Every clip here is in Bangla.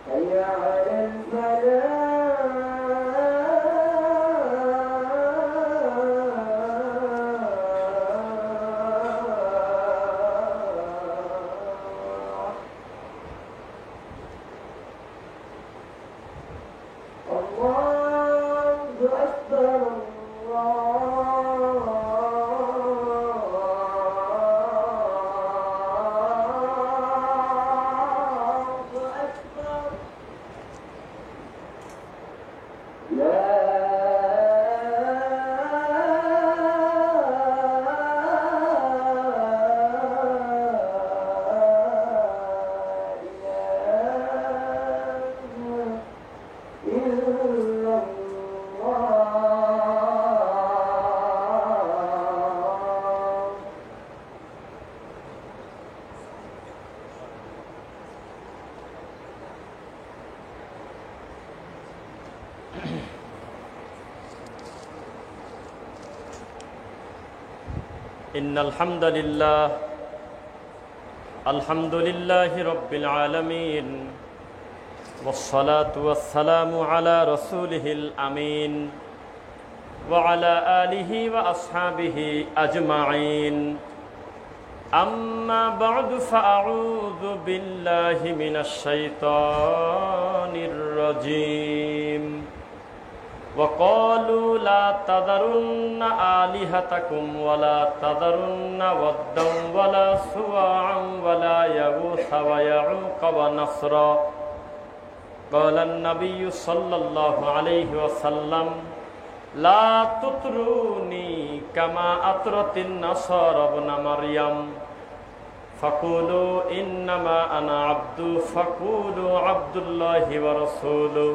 حي على إن الحمد لله رب العالمين والصلاة والسلام على رسوله الأمين وعلى آله وأصحابه أجمعين أما بعد فأعوذ بالله من الشيطان الرجيم وقالوا لا تذرن آلهتكم ولا تذرن ودا ولا سواعا ولا يغوث ويعوق ونسرا قال النبي صلى الله عليه وسلم لا تطروني كما أطرت النصارى ابن مريم فقولوا إنما أنا عبد فقولوا عبد الله ورسوله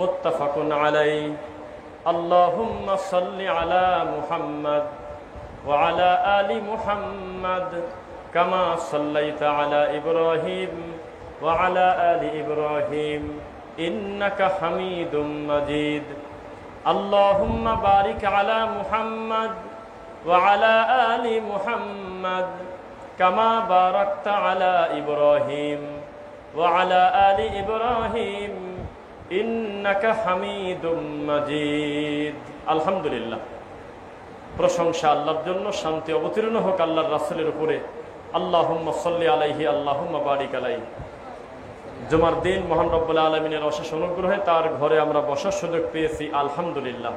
متفق عليه اللهم صل على محمد وعلى آل محمد كما صليت على إبراهيم وعلى آل إبراهيم إنك حميد مجيد اللهم بارك على محمد وعلى آل محمد كما باركت على إبراهيم وعلى آل إبراهيم ইন্নাকা হামিদুম মাজিদ। আলহামদুলিল্লাহ, প্রশংসা আল্লাহর জন্য, শান্তি অবতীর্ণ হোক আল্লাহর রাসূলের উপরে। আল্লাহুম্মা সাল্লি আলাইহি আল্লাহুম্মা বারিক আলাইহি। জুমার দিন মহান রব্বুল আলামিনের অশেষ অনুগ্রহে তার ঘরে আমরা বসার সুযোগ পেয়েছি, আলহামদুলিল্লাহ।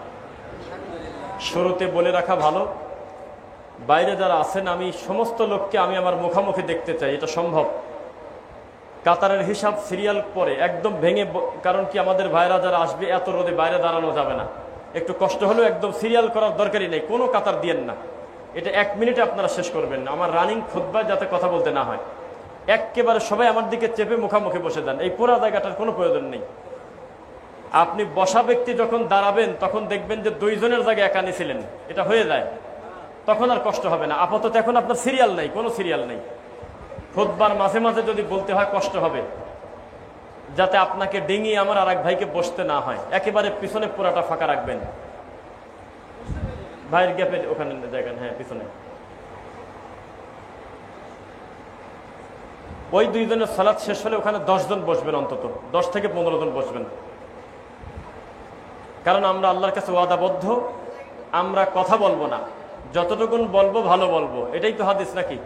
শুরুতে বলে রাখা ভালো, বাইরে যারা আছেন আমি সমস্ত লোককে আমি আমার মুখামুখি দেখতে চাই, এটা সম্ভব। কাতারের হিসাব সিরিয়াল পরে একদম ভেঙে, কারণ কি আমাদের ভাইরা যারা আসবে এত রোদে বাইরে দাঁড়ানো যাবে না, একটু কষ্ট হলেও একদম সিরিয়াল করার দরকারই নেই, কোনো কাতার দিয়েন না। এটা 1 মিনিটে আপনারা শেষ করবেন না, আমার রানিং খুতবায় যাতে কথা বলতে না হয়। একেবারে সবাই আমার দিকে চেপে মুখামুখি বসে যান, এই পুরা জায়গাটার কোনো প্রয়োজন নেই। আপনি বসা ব্যক্তি যখন দাঁড়াবেন তখন দেখবেন যে 2 জনের জায়গায় একা নিয়েছিলেন, এটা হয়ে যায়, তখন আর কষ্ট হবে না। আপাতত এখন আপনার সিরিয়াল নেই, কোনো সিরিয়াল নেই। খুতবার মাঝে মাঝে যদি বলতে হয় কষ্ট হবে, যাতে আপনাকে ডিঙিয়ে আমার আর এক ভাইকে বসতে না হয়। একেবারে পিছনে পুরাটা ফাঁকা রাখবেন, ভাইয়ের গ্যাপে ওখানে জায়গা, হ্যাঁ পিছনে। ওই 2 জনের সালাত শেষ হলে ওখানে 10 জন বসবেন, অন্তত 10 থেকে 15 জন বসবেন। কারণ আমরা আল্লাহর কাছে ওয়াদাবদ্ধ, আমরা কথা বলবো না, যতটুকুন বলবো ভালো বলবো, এটাই তো হাদিস নাকি?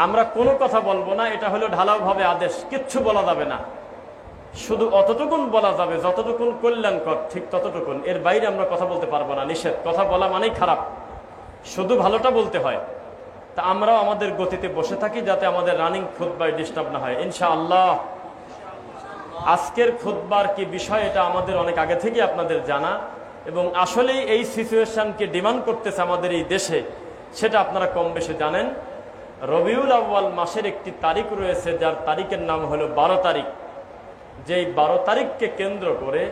আমরা কোনো কথা বলবো না, এটা হলো ঢালাও ভাবে আদেশ, কিচ্ছু বলা যাবে না, শুধু অতটুকুন বলা যাবে যতটুকুন কল্যাণকর, ঠিক ততটুকুন। এর বাইরে আমরা কথা বলতে পারবো না, নিষেধ। কথা বলা মানেই খারাপ, শুধু ভালোটা বলতে হয়। তা আমরাও আমাদের গতিতে বসে থাকি, যাতে আমাদের রানিং খুতবায় ডিস্টার্ব না হয়, ইনশাআল্লাহ। আজকের খুতবার কি বিষয় এটা আমাদের অনেক আগে থেকে আপনাদের জানা, এবং আসলেই এই সিচুয়েশনকে ডিমান্ড করতেছে আমাদের এই দেশে, সেটা আপনারা কম বেশি জানেন। রবিউল আউয়াল মাসের একটি তারিখ রয়েছে, যার তারিখের নাম হলো 12 তারিখ। যেই 12 তারিখকে কেন্দ্র করে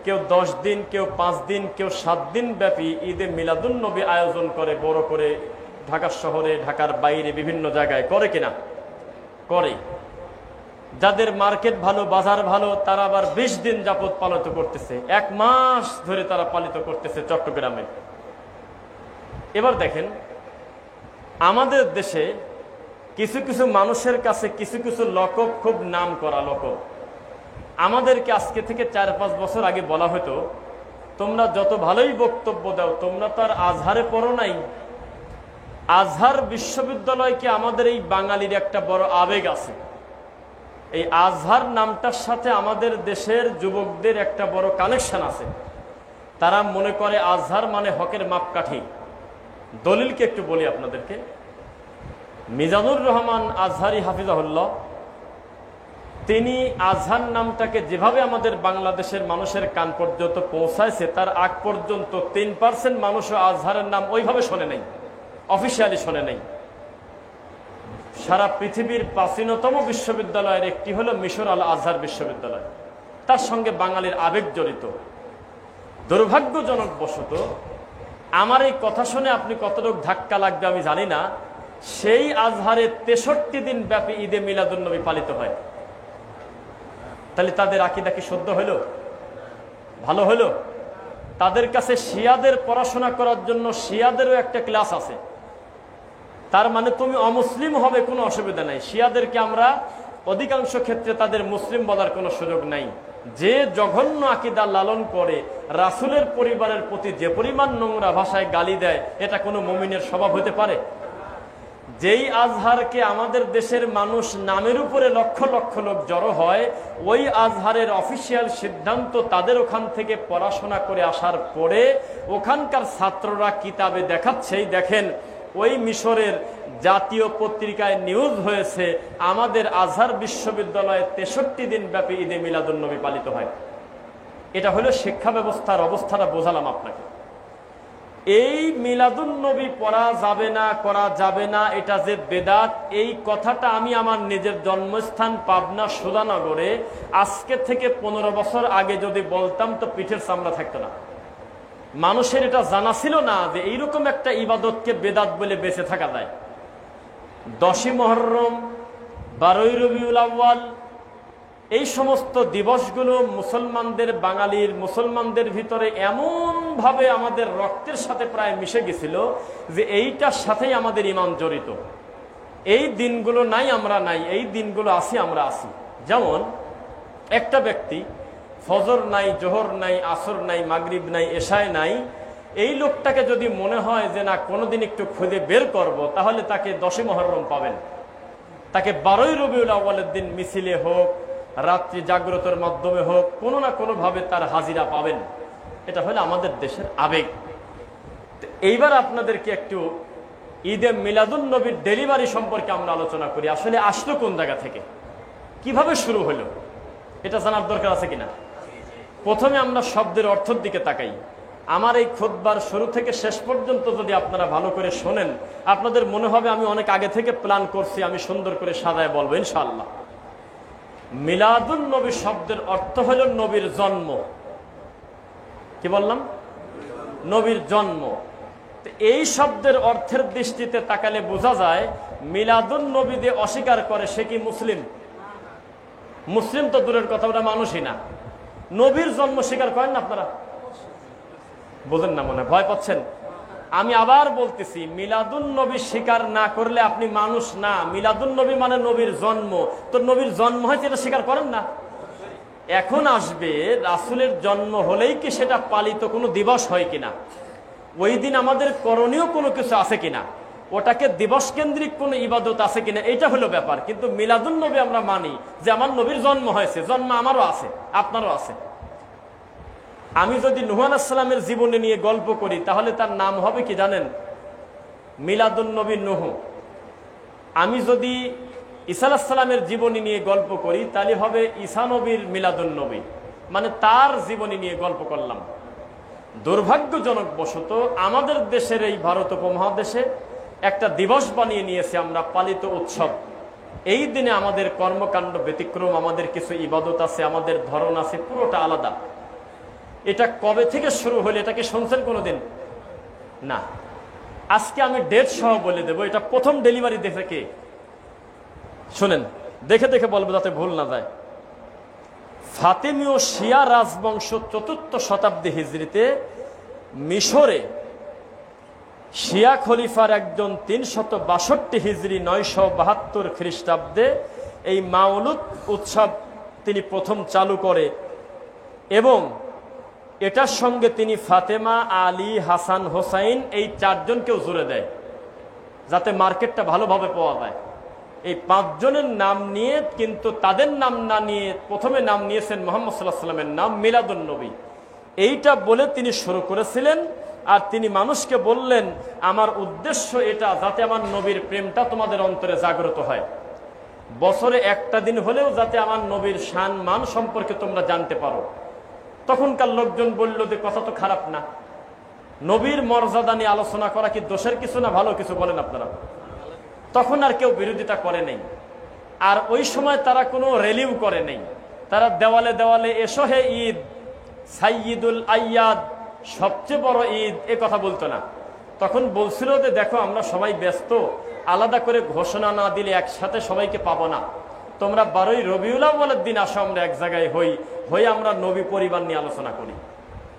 কেউ 10 দিন, কেউ 5 দিন, কেউ 7 দিন ব্যাপী ঈদে মিলাদুন নবী আয়োজন করে, বড় করে। ঢাকা শহরে, ঢাকার বাইরে বিভিন্ন জায়গায় করে কিনা? করে। যাদের মার্কেট ভালো, বাজার ভালো, তারা আবার 20 দিন যাবত পালিত করতেছে, 1 মাস ধরে তারা পালিত করতেছে চট্টগ্রামে। এবার দেখেন, আমাদের দেশে কিছু কিছু মানুষের কাছে কিছু কিছু লকব খুব নাম করা লকব। আমাদেরকে আজকে থেকে 4-5 বছর আগে বলা হতো, তোমরা যত ভালোই বক্তব্য দাও, তোমরা তো আর আজহারে পড়ো নাই। আজহার বিশ্ববিদ্যালয়কে আমাদের এই বাঙালির একটা বড় আবেগ আছে। এই আজহার নামটার সাথে আমাদের দেশের যুবকদের একটা বড় কানেকশন আছে। তারা মনে করে আজহার মানে হকের মাপকাঠি। দলিলকে একটু বলি আপনাদেরকে। মিজানুর রহমান আজহারি হাফিজাহুল্লাহ, তিনি আজহার নামটাকে যেভাবে আমাদের বাংলাদেশের মানুষের কান পর্যন্ত পৌঁছাইছে, তার আগ পর্যন্ত 3% মানুষও আজহারের নাম ওইভাবে শোনে নাই, অফিসিয়ালি শোনে নাই। সারা পৃথিবীর প্রাচীনতম বিশ্ববিদ্যালয়ের একটি হলো মিশর আল আজহার বিশ্ববিদ্যালয়। তার সঙ্গে বাঙালির আবেগ জড়িত। দুর্ভাগ্যজনক বশত আমার এই কথা শুনে আপনি কতটুকু ধাক্কা লাগবে আমি জানি না, সেই আজহারে 63 দিন ব্যাপী ঈদে মিলাদুন্নবী পালিত হয়। তাহলে তাদের আকীদা কি শুদ্ধ হলো? ভালো হলো? তাদের কাছে শিয়াদের পড়াশোনা করার জন্য শিয়াদেরও একটা ক্লাস আছে। তার মানে তুমি অমুসলিম হবে, কোনো অসুবিধা নাই। শিয়াদেরকে আমরা অধিকাংশ ক্ষেত্রে তাদের মুসলিম বলার কোনো সুযোগ নাই। যে জঘন্য আকীদা লালন করে, রাসূলের পরিবারের প্রতি যে পরিমাণ নোংরা ভাষায় গালি দেয়, এটা কোনো মুমিনের স্বভাব হতে পারে? যেই আজহারকে আমাদের দেশের মানুষ নামের উপরে লক্ষ লক্ষ লোক জড়ো হয়, ওই আজহারের অফিসিয়াল সিদ্ধান্ত তাদের ওখান থেকে পড়াশোনা করে আসার পরে ওখানকার ছাত্ররা কিতাবে দেখাচ্ছেই, দেখেন ওই মিশরের জাতীয় পত্রিকায় নিউজ হয়েছে আমাদের আজহার বিশ্ববিদ্যালয়ে 63 দিন ব্যাপী ঈদে মিলাদুন্নবী পালিত হয়। এটা হলো শিক্ষা ব্যবস্থার অবস্থাটা বোঝালাম আপনাকে। এই মিলাদুন্নবী পড়া যাবে না, করা যাবে না, এটা যে বেদাত, এই কথাটা আমি আমার নিজের জন্মস্থান পাবনা সুধানগরে আজকে থেকে 15 বছর আগে যদি বলতাম তো পিঠের চামড়া থাকতো না। মানুষের এটা জানা ছিল না যে এইরকম একটা ইবাদতকে বেদাত বলে বেঁচে থাকা যায়। 10ই মুহররম, 12ই রবিউল আউয়াল, এই সমস্ত দিবসগুলো মুসলমানদের, বাঙালির মুসলমানদের ভিতরে এমন ভাবে আমাদের রক্তের সাথে প্রায় মিশে গেছিল যে এইটার সাথেই আমাদের ঈমান জড়িত। এই দিনগুলো নাই আমরা নাই, এই দিনগুলো আসি আমরা আসি। যেমন একটা ব্যক্তি ফজর নাই, জোহর নাই, আসর নাই, মাগরিব নাই, এশায় নাই, এই লোকটাকে যদি মনে হয় যে না কোনোদিন একটু খুঁজে বের করব, তাহলে তাকে 10ই মুহররম পাবেন, তাকে 12ই রবিউল আউয়ালের দিন মিছিলে হোক, রাত্রি জাগ্রতের মাধ্যমে হোক, কোনো না কোনো ভাবে তার হাজিরা পাবেন। এটা হলো আমাদের দেশের আবেগ। এইবার আপনাদেরকে একটু ঈদে মিলাদুন্নবীর ডেলিভারি সম্পর্কে আমরা আলোচনা করি। আসলে আসলো কোন জায়গা থেকে, কিভাবে শুরু হলো, এটা জানার দরকার আছে কিনা। প্রথমে আমরা শব্দের অর্থের দিকে তাকাই। আমার এই খুতবার শুরু থেকে শেষ পর্যন্ত যদি আপনারা ভালো করে শোনেন, আপনাদের মনে হবে আমি অনেক আগে থেকে প্ল্যান করছি, আমি সুন্দর করে সাজায় বলবো ইনশাআল্লাহ। মিলাদুন্নবী শব্দের অর্থ হলো নবীর জন্ম। কি বললাম? নবীর জন্ম। এই শব্দের অর্থের দৃষ্টিতে তাকালে বোঝা যায় মিলাদুন্নবী দিয়ে অস্বীকার করে সে কি মুসলিম? মুসলিম তো দূরের কথা, ওটা মানুষই না। নবীর জন্ম স্বীকার করেন না আপনারা? বোঝেন না, মনে ভয় পাচ্ছেন। আমি আবার বলতেছি, মিলাদুন্নবী স্বীকার না করলে আপনি মানুষ না। মিলাদুন্নবী মানে নবীর জন্ম। তো নবীর জন্ম হয়েছে, এটা স্বীকার করেন না? এখন আসবে রাসূলের জন্ম হলেই কি সেটা পালিত কোনো দিবস হয় কিনা, ওই দিন আমাদের করণীয় কোনো কিছু আছে কিনা, ওটাকে দিবস কেন্দ্রিক কোনো ইবাদত আছে কিনা, এটা হলো ব্যাপার। কিন্তু মিলাদুন্নবী আমরা মানি যে আমার নবীর জন্ম হয়েছে, জন্ম আমারও আছে, আপনারও আছে। আমি যদি নূহ আলাইহিস সালামের জীবনী নিয়ে গল্প করি তাহলে তার নাম হবে কি জানেন? মিলাদুন্নবী নূহ। আমি যদি ঈসা আলাইহিস সালামের জীবনী নিয়ে গল্প করি তাহলে হবে ঈসা নবীর মিলাদুন্নবী, মানে তার জীবনী নিয়ে গল্প করলাম। দুর্ভাগ্যজনক বশত আমাদের দেশের এই ভারত উপমহাদেশে একটা দিবস বানিয়ে নিয়েছে আমরা, পালিত উৎসব। এই দিনে আমাদের কর্মকাণ্ড ব্যতিক্রম, আমাদের কিছু ইবাদত আছে, আমাদের ধরন আছে, পুরোটা আলাদা। এটা কবে থেকে শুরু হলো এটা কি শুনছেন কোনোদিন? না। আজকে আমি ডেট সহ বলে দেবো এটা প্রথম ডেলিভারি দেখে কে, শুনেন, দেখে দেখে বলবো যাতে ভুল না যায়। ফাতেমীয় শিয়া রাজবংশ 4র্থ শতাব্দী হিজরিতে মিশরে শিয়া খলিফার একজন 362 হিজরি 972 খ্রিস্টাব্দে এই মাউলুদ উৎসব তিনি প্রথম চালু করে এবং এটার সঙ্গে তিনি ফাতেমা, আলী, হাসান, হোসাইন এই 4 জনকেও জুড়ে দেয় যাতে মার্কেটটা ভালোভাবে পাওয়া যায়। এই 5 জনের নাম নিয়ে, কিন্তু তাদের নাম না নিয়ে প্রথমে নাম নিয়েছেন মুহাম্মদ সাল্লাল্লাহু আলাইহি ওয়াসাল্লামের নাম মিলাদুন নবী। এইটা বলে তিনি শুরু করেছিলেন। আর তিনি মানুষকে বললেন, আমার উদ্দেশ্য এটা যাতে আমার নবীর প্রেমটা তোমাদের অন্তরে জাগ্রত হয়, বছরে একটা দিন হলেও যাতে আমার নবীর শান মান সম্পর্কে তোমরা জানতে পারো। তখনকার লোকজন বলল যে কথা তো খারাপ না, নবীর মর্যাদা নিয়ে আলোচনা করা কি দোষের কিছু না ভালো কিছু, বলেন আপনারা? তখন আর কেউ বিরোধিতা করে নেই। আর ওই সময় তারা কোনো রেলিও করে নেই। তারা দেওয়ালে দেওয়ালে এসো হে ঈদ, সাইয়্যিদুল আইয়াদ, সবচেয়ে বড় ঈদ, এ কথা বলতো না। তখন বলছিল যে দেখো আমরা সবাই ব্যস্ত, আলাদা করে ঘোষণা না দিলে একসাথে সবাইকে পাবো না, তোমরা 12ই রবিউল আউয়ালের দিন আসো, আমরা এক জায়গায় হই আমরা নবী পরিবার নিয়ে আলোচনা করি।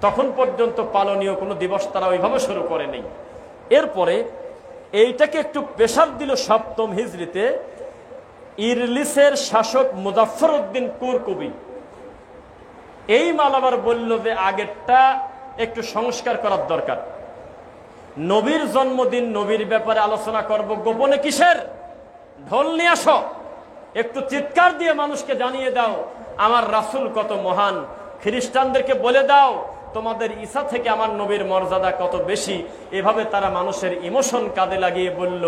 তখন পর্যন্ত পালনীয় কোনো দিবস তারা ওইভাবে শুরু করে নেই। এরপরে এইটাকে একটু প্রেসার দিল 7ম হিজরিতে ইরলিসের শাসক মুজাফফর উদ্দিন কুরকুবি। এই মাল আবার বলল যে আগেরটা একটু সংস্কার করার দরকার, নবীর জন্মদিন, নবীর ব্যাপারে আলোচনা করব, গোপনে কিসের? ঢোল নিয়ে আসো, একটু চিৎকার দিয়ে মানুষকে জানিয়ে দাও আমার রাসূল কত মহান, খ্রিস্টানদেরকে বলে দাও তোমাদের ঈসা থেকে আমার নবীর মর্যাদা কত বেশি। এভাবে তারা মানুষের ইমোশন কাঁধে লাগিয়ে বলল,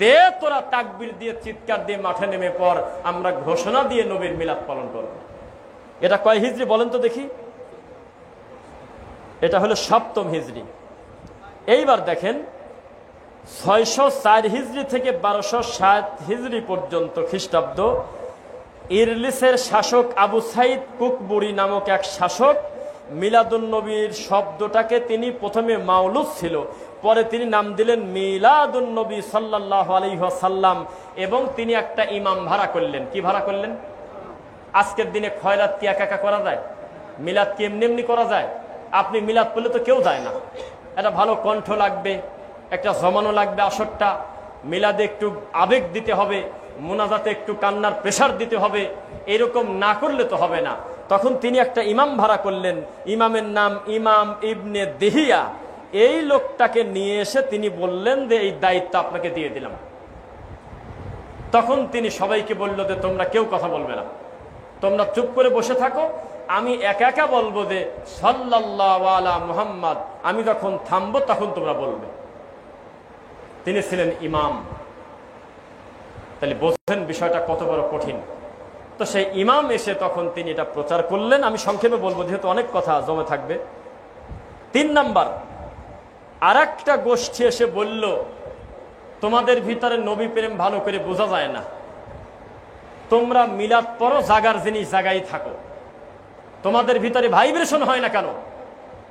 দে তোরা তাকবীর দিয়ে চিৎকার দিয়ে মাঠে নেমে পড়, আমরা ঘোষণা দিয়ে নবীর মিলাদ পালন করব। এটা কয় হিজরি বলেন তো দেখি? এটা হলো 7ম হিজরি। এইবার দেখেন 604 হিজরি থেকে 1207 হিজরি পর্যন্ত খ্রিস্টাব্দ, ইরলিসের শাসক আবু সাইদ কুকবুরি নামক এক শাসক মিলাদুন নবীর শব্দটাকে তিনি প্রথমে মাউলুদ ছিল, পরে তিনি নাম দিলেন মিলাদুন নবী সাল্লাল্লাহু আলাইহি ওয়াসাল্লাম, এবং তিনি একটা ইমাম ভাড়া করলেন। কি ভাড়া করলেন? আজকের দিনে খয়রাত কি একা একা করা যায়? মিলাদ কি এমনি এমনি করা যায়? আপনি মিলাদ করলে তো কেউ যায় না, একটা ভালো কণ্ঠ লাগবে, একটা জমানো লাগবে আসরটা, মিলাদে একটু আবেগ দিতে হবে, মুনাজাতে একটু কান্নার প্রেসার দিতে হবে, এরকম না করলে তো হবে না। তখন তিনি একটা ইমাম ভাড়া করলেন, ইমামের নাম ইমাম ইবনে দিহিয়া। এই লোকটাকে নিয়ে এসে তিনি বললেন যে এই দায়িত্ব আপনাকে দিয়ে দিলাম। তখন তিনি সবাইকে বলল যে তোমরা কেউ কথা বলবে না, তোমরা চুপ করে বসে থাকো, আমি একা একা বলবো যে সাল্লাল্লাহু আলা মুহাম্মদ, আমি যখন থামবো তখন তোমরা বলবে। তিনি ছিলেন ইমাম। তাহলে বোঝেন বিষয়টা কত বড় কঠিন। তো সেই ইমাম এসে তখন তিনি এটা প্রচার করলেন। আমি সংক্ষেপে বলবো যেহেতু অনেক কথা জমে থাকবে। 3 নাম্বার, আর একটা গোষ্ঠী এসে বলল তোমাদের ভিতরে নবী প্রেম ভালো করে বোঝা যায় না, তোমরা মিলাদ পড়ো, জাগার জিনিস জাগাই থাকো, তোমাদের ভিতরে ভাইব্রেশন হয় না কেন?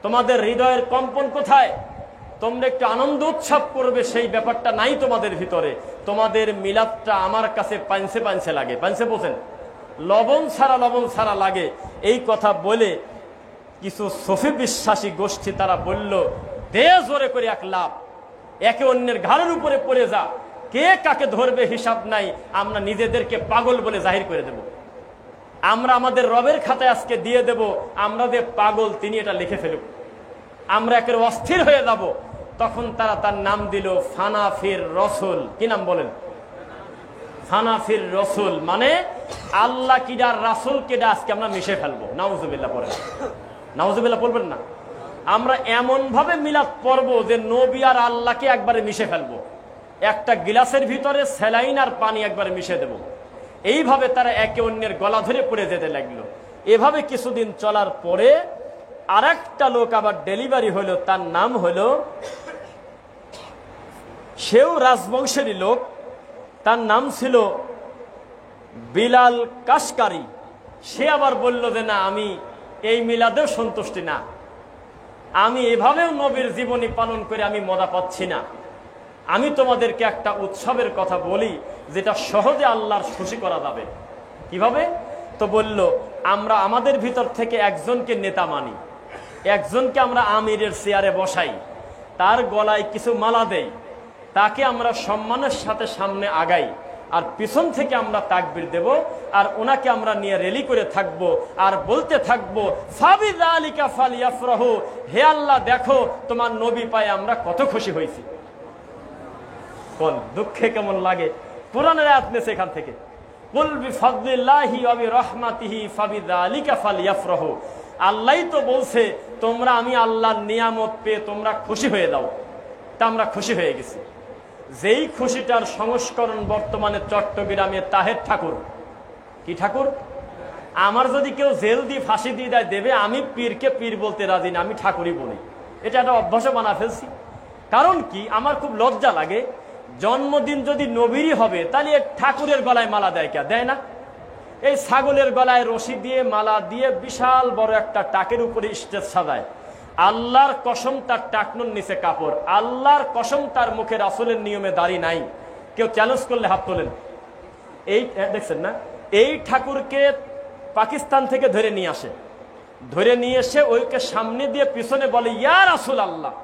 তোমাদের হৃদয়ের কম্পন কোথায়? তোমরা একটু আনন্দ উৎসব করবে সেই ব্যাপারটা নাই তোমাদের ভিতরে। তোমাদের মিলাদটা আমার কাছে পাঞ্চে পাঞ্চে লাগে। পাঞ্চে বোঝেন? লবণ ছাড়া লাগে। এই কথা বলে কিছু সফি বিশ্বাসী গোষ্ঠী তারা বলল, দে জোরে করে এক লাভ, একে অন্যের ঘাড়ের উপরে পড়ে যা, কে কাকে ধরবে হিসাব নাই, আমরা নিজেদেরকে পাগল বলে জাহির করে দেব, আমরা আমাদের রবের খাতায় আজকে দিয়ে দেব আমরা যে পাগল তিনি এটা লিখে ফেলুক, আমরা একের অস্থির হয়ে যাব। তখন তারা তার নাম দিল ফানাফির রসুল। কি নাম বলেন? ফানাফির রসুল, মানে আল্লাহ কিডার রাসুল কিডা আজকে আমরা মিশে ফেলবো। নাউজুবিল্লাহ পড়েন, নাউজুবিল্লাহ বলবেন না। আমরা এমন ভাবে মিলাদ পড়বো যে নবী আর আল্লাহকে একবারে মিশে ফেলবো, একটা গিলাসের ভিতরে স্যালাইন আর পানি একবারে মিশে দেব। এইভাবে তারা একে অন্যের গলা ধরে পড়ে যেতে লাগলো। এভাবে কিছুদিন চলার পরে আর একটা লোক আবার ডেলিভারি হলো, তার নাম হলো, সেও রাজবংশেরই লোক, তার নাম ছিল বিলাল কাশকারি। সে আবার বলল যে না, আমি এই মিলাদেও সন্তুষ্টি না, আমি এভাবেও নবীর জীবনী পালন করে আমি মজা পাচ্ছি না, আমি তোমাদেরকে একটা উৎসবের কথা বলি যেটা সহজে আল্লাহর খুশি করা যাবে। কিভাবে? তো বলল, আমরা আমাদের ভিতর থেকে একজনকে নেতা মানি, একজনকে আমরা আমিরের চেয়ারে বসাই, তার গলায় কিছু মালা দেই, তাকে আমরা সম্মানের সাথে সামনে আগাই, আর পিছন থেকে আমরা তাকবীর দেব, আর ওনাকে আমরা নিয়ে র্যালি করে থাকব, আর বলতে থাকবো ফাবিযালিকা ফালইফরাহু, হে আল্লাহ দেখো তোমার নবী পায়ে আমরা কত খুশি হয়েছি। কোন দুঃখে কেমন লাগে, কোরআনের আয়াত নেছে এখান থেকে, কুল বিফাদলিল্লাহি ওয়া বিরহমাতিহি ফাবিযালিকা ফালইফরাহু। আল্লাহই তো বলছে তোমরা আমি আল্লাহর নিয়ামত পেয়ে তোমরা খুশি হয়ে দাও, তা আমরা খুশি হয়ে গেছি। যেই খুশিটার সংস্করণ বর্তমানে চট্টগ্রামে তাহের ঠাকুর, কি ঠাকুর, আমার যদি কেউ জেল দিয়ে ফাঁসি দিয়ে দেয় দেবে, আমি পীরকে পীর বলতে রাজি না, আমি ঠাকুরই বলি। এটা একটা অভ্যাসে বানা ফেলছি। কারণ কি, আমার খুব লজ্জা লাগে, জন্মদিন যদি নবীরই হবে তাহলে ঠাকুরের গলায় মালা দেয় কে, দেয় না? এই ছাগলের গলায় রশি দিয়ে মালা দিয়ে বিশাল বড় একটা টাকের উপরে স্টেজ সাজায়। আল্লাহর কসম তার টাকনুর নিচে কাপড়, আল্লাহর কসম তার মুখে রাসূলের নিয়মে দাড়ি নাই। কেউ চ্যালেঞ্জ করলে হাত তোলেন। এই দেখছেন না, এই ঠাকুরকে পাকিস্তান থেকে ধরে নিয়ে আসে, ধরে নিয়ে এসে ওইকে সামনে দিয়ে পিছনে বলে ইয়া রাসূলুল্লাহ।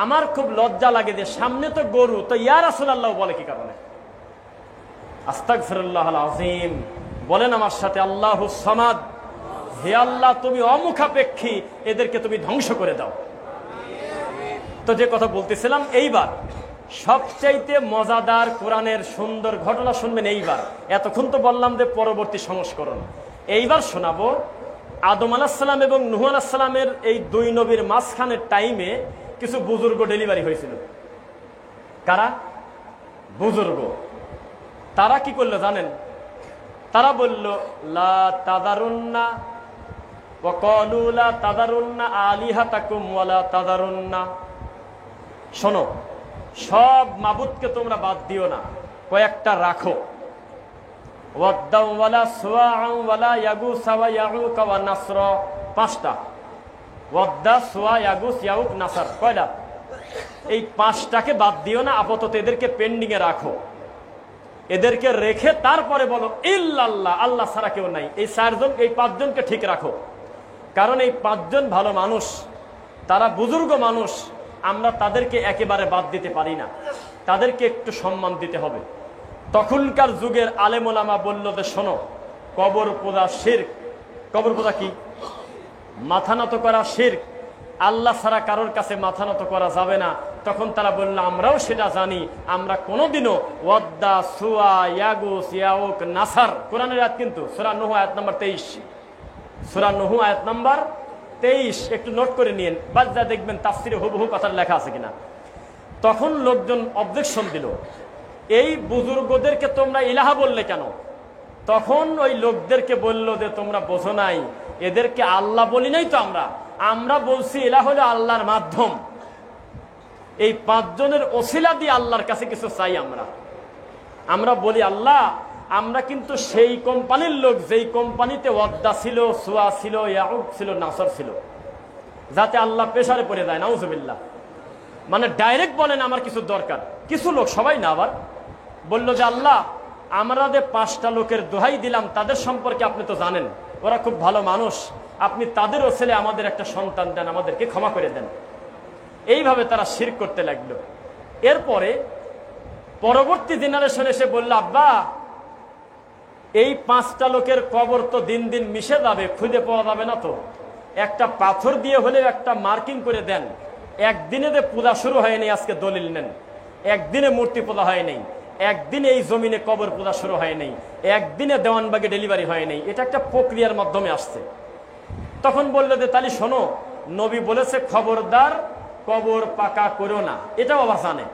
আমার খুব লজ্জা লাগে যে সামনে তো গরু, তো ইয়া রাসূলুল্লাহ বলে কি কারণে? আস্তাগফিরুল্লাহল আযীম, বলেন আমার সাথে আল্লাহুস সামাদ, হে আল্লাহ তুমি অমুখাপেক্ষী, এদেরকে তুমি ধ্বংস করে দাও। তো যে কথা বলতেছিলাম, এইবার সবচাইতে মজাদার কোরআনের সুন্দর ঘটনা শুনবেন এইবার। এতক্ষণ তো বললাম যে পরবর্তী সংস্করণ, এইবার শোনাবো আদম আলাইহিস সালাম এবং নূহ আলাইহিস সালামের এই দুই নবীর মাঝখানের টাইমে কিছু বুজুর্গ ডেলিভারি হয়েছিল। কারা? বুজুর্গ। তারা কি করলো জানেন? তারা বলল লা তাদারুন্না ওয়া ক্বালু লা তাদারুন্না আলিহাতাকুম ওয়া লা তাদারুন্না। শোনো, সব মাবুদকে তোমরা বাদ দিও না, কয়েকটা রাখো। ওয়াদ্দাউ ওয়া লা সুওয়াআ ওয়া লা ইয়াগুস ওয়া ইয়াউক ওয়া নাসর, পাঁচটা। ওয়াদ্দা, সুওয়া, ইয়াগুস, ইয়াউক, নাসর, কয়টা? এই পাঁচটাকে বাদ দিও না, আপাতত এদেরকে পেন্ডিং এ রাখো। এদেরকে রেখে তারপরে বলো ইল্লাল্লাহ, আল্লাহ ছাড়া কেউ নাই। এই চারজন, এই পাঁচজনকে ঠিক রাখো, কারণ এই পাঁচজন ভালো মানুষ, তারা বুজুর্গ মানুষ, আমরা তাদেরকে একেবারে বাদ দিতে পারি না, তাদেরকে একটু সম্মান দিতে হবে। তখনকার যুগের আলেম ওলামা বলল যে শোনো, কবর পূজা শিরক। কবর পূজা কি? মাথা নত করা শিরক, আল্লাহ ছাড়া কারোর কাছে মাথা নত করা যাবে না। তখন তারা বলল আমরাও সেটা জানি, আমরা কোনোদিনও ওয়াদ্দা, সুয়া, ইয়াগুস, ইয়াউক, নাসার, কোরআনের আয়াত কিন্তু সূরা নূহ আয়াত নাম্বার 23, সূরা নূহ আয়াত নাম্বার 23, একটু নোট করে নিন, বাজ্জা দেখবেন তাফসিরে হুবহু কথার লেখা আছে কিনা। তখন লোকজন অবজেকশন দিল, এই বুজুর্গদেরকে তোমরা ইলাহা বললে কেন? তখন ওই লোকদেরকে বলল যে তোমরা বোঝো নাই, এদেরকে আল্লাহ বলি নাই তো, আমরা বলছি এলা হলো আল্লাহর মাধ্যম। এই পাঁচজনের ওসিলা দিয়ে আল্লাহর কাছে কিছু চাই। আমরা বলি আল্লাহ, আমরা কিন্তু সেই কোম্পানির লোক যেই কোম্পানিতে ওয়াদ্দা ছিল, সুয়া ছিল, ইয়াউক ছিল, নাসর ছিল, যাতে আল্লাহ পেশারে পড়ে যায়, নাউজুবিল্লাহ। মানে ডাইরেক্ট বলেন আমার কিছু দরকার। কিছু লোক, সবাই না আবার, বলল যে আল্লাহ আমরা যে পাঁচটা লোকের দোহাই দিলাম, তাদের সম্পর্কে আপনি তো জানেন, ওরা খুব ভালো মানুষ, আপনি তাদেরও ছেলে আমাদের একটা সন্তান দেন, আমাদেরকে ক্ষমা করে দেন। এইভাবে তারা শিরক করতে লাগলো। এরপরে পরবর্তী জেনারেশন এসে বলল আব্বা, এই পাঁচটা লোকের কবর তো দিন দিন মিশে যাবে, খুঁজে পাওয়া যাবে না, তো একটা পাথর দিয়ে হলেও একটা মার্কিং করে দেন। একদিনে যে পূজা শুরু হয়নি, আজকে দলিল নেন, একদিনে মূর্তি পূজা হয়নি, একদিনে এই জমিনে কবর পূজা শুরু হয়নি, একদিনে দেওয়ানবাগে ডেলিভারি হয়নি, এটা একটা প্রক্রিয়ার মাধ্যমে আসছে। তখন বললো যে তাহলে শোনো, নবী বলেছে খবরদার কবর পাকা করো না, এটাও আবার জানে,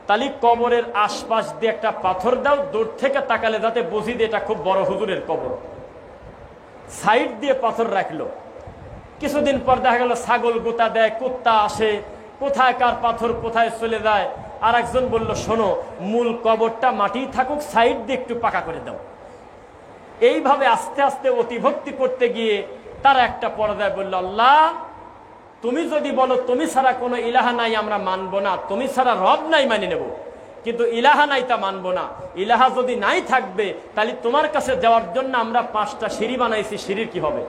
তাহলে কবরের আশপাশ দিয়ে একটা পাথর দাও, দূর থেকে তাকালে যাতে বুঝি দিয়ে এটা খুব বড় হুজুরের কবর। সাইড দিয়ে পাথর রাখলো। কিছুদিন পর দেখা গেল ছাগল গোতা দেয়, কুত্তা আসে, কোথায় কার পাথর কোথায় চলে যায়। আর একজন বলল শোনো, মূল কবরটা মাটি থাকুক, সাইড দিয়ে একটু পাকা করে দাও। এইভাবে আস্তে আস্তে অতিভক্তি করতে গিয়ে তারা একটা পর্যায়ে বলল আল্লাহ তুমি যদি বলো তুমি ছাড়া কোনো ইলাহা নাই আমরা মানবো না, তুমি ছাড়া রব নাই মানি নেব, কিন্তু ইলাহা নাই তা মানবো না। ইলাহা যদি নাই থাকবে তাহলে তোমার কাছে যাওয়ার জন্য আমরা পাঁচটা সিঁড়ি বানাইছি, সিঁড়ির কি হবে?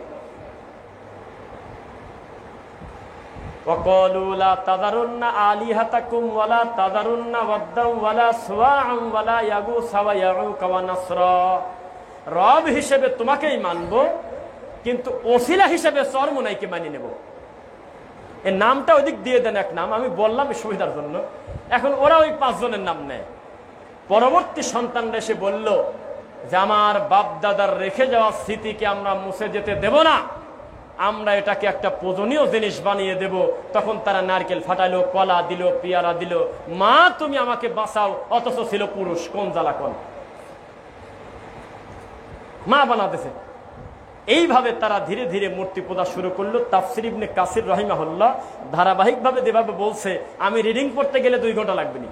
ওয়াকালু লা তাযারুন্না আলিহাতাকুম ওয়ালা তাযারুন্না ওয়াদ্দাও ওয়ালা সুওয়াআন ওয়ালা ইয়াগুসা ওয়া ইয়াউকা ওয়া নাসরা। রব হিসেবে তোমাকেই মানব, কিন্তু ওসিলা হিসেবে চরমুনাইকে মানিয়ে নেব। এই নামটা ওইদিক দিয়ে দেন এক নাম, আমি বললাম সুবিধার জন্য। এখন ওরা ওই 5 জনের নাম নেয়। পরবর্তী সন্তানরা এসে বলল যে আমার বাপ দাদার রেখে যাওয়া স্মৃতিকে আমরা মুছে যেতে দেব না, আমরা এটাকে একটা পূজনীয় জিনিস বানিয়ে দেব। তখন তারা নারকেল ফাটালো, কলা দিল, পেয়ারা দিল। মা তুমি আমাকে বাঁচাও, অথচ ছিল পুরুষ। কোন জ্বালা কোন মা বানাতেছে। এইভাবে তারা ধীরে ধীরে মূর্তি পূজা শুরু করলো। তাফসির ইবনে কাসির রাহিমাহুল্লাহ ধারাবাহিকভাবে যেভাবে বলছে, আমি রিডিং করতে গেলে 2 ঘন্টা লাগবে না।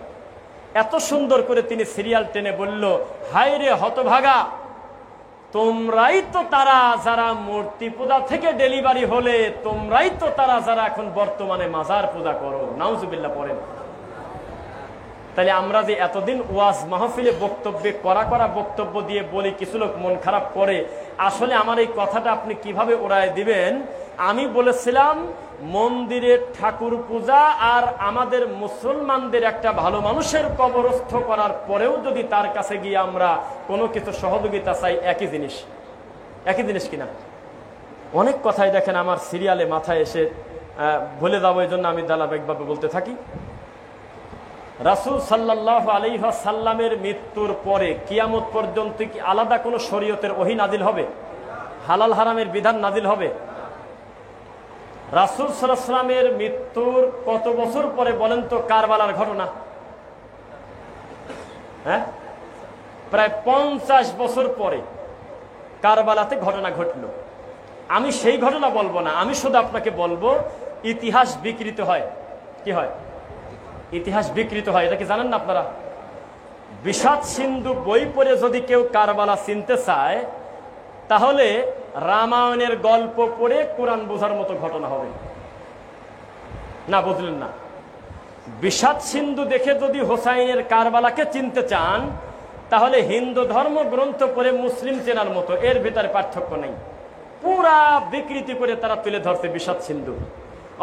এত সুন্দর করে তিনি সিরিয়াল টেনে বলল, হায় রে হতভাগা, তোমরাই তো তারা যারা মূর্তি পূজা থেকে ডেলিভারি হলে, তোমরাই তো তারা যারা এখন বর্তমানে মাজার পূজা করো। নাউজুবিল্লাহ পড়েন। তাহলে আমরা যে এতদিন ওয়াজ মাহফিলে বক্তব্যে করা বক্তব্য দিয়ে বলি, কিছু লোক মন খারাপ করে, আসলে আমার এই কথাটা আপনি কিভাবে উড়ায় দিবেন। আমি বলেছিলাম মন্দিরে ঠাকুর পূজা আর আমাদের মুসলমানদের একটা ভালো মানুষের কবরস্থ করার পরেও যদি তার কাছে গিয়ে আমরা কোনো কিছু সহযোগিতা চাই, একই জিনিস কিনা। অনেক কথাই দেখেন আমার সিরিয়ালে মাথায় এসে ভুলে যাবো, এই জন্য আমি ধারাবাহিকভাবে বলতে থাকি। রাসূল সাল্লাল্লাহু আলাইহি ওয়াসাল্লামের মৃত্যুর পরে কিয়ামত পর্যন্ত কি আলাদা কোনো শরীয়তের ওহী নাজিল হবে? হালাল হারামের বিধান নাজিল হবে? রাসূল সাল্লাল্লাহু আলাইহি ওয়াসাল্লামের মৃত্যুর কত বছর পরে বলেন তো কারবালার ঘটনা? হ্যাঁ, প্রায় 50 বছর পরে কারবালাতে ঘটনা ঘটলো। আমি সেই ঘটনা বলবো না, আমি শুধু আপনাকে বলবো ইতিহাস বিকৃত হয়। কি হয়? ইতিহাস বিকৃত হয়। এটা কি জানেন না আপনারা? বিষাদ সিন্ধু বই পড়ে যদি কেউ কারবালা চিনতে চায়, তাহলে রামায়ণের গল্প পড়ে কোরআন বোঝার মতো ঘটনা হবে না। বুঝলেন না? বিষাদ সিন্ধু দেখে যদি হোসাইনের কারবালাকে চিনতে চান, তাহলে হিন্দু ধর্ম গ্রন্থ পড়ে মুসলিম চেনার মতো। এর ভিতরে পার্থক্য নেই। পুরা বিকৃতি করে তারা তুলে ধরছে বিষাদ সিন্ধু।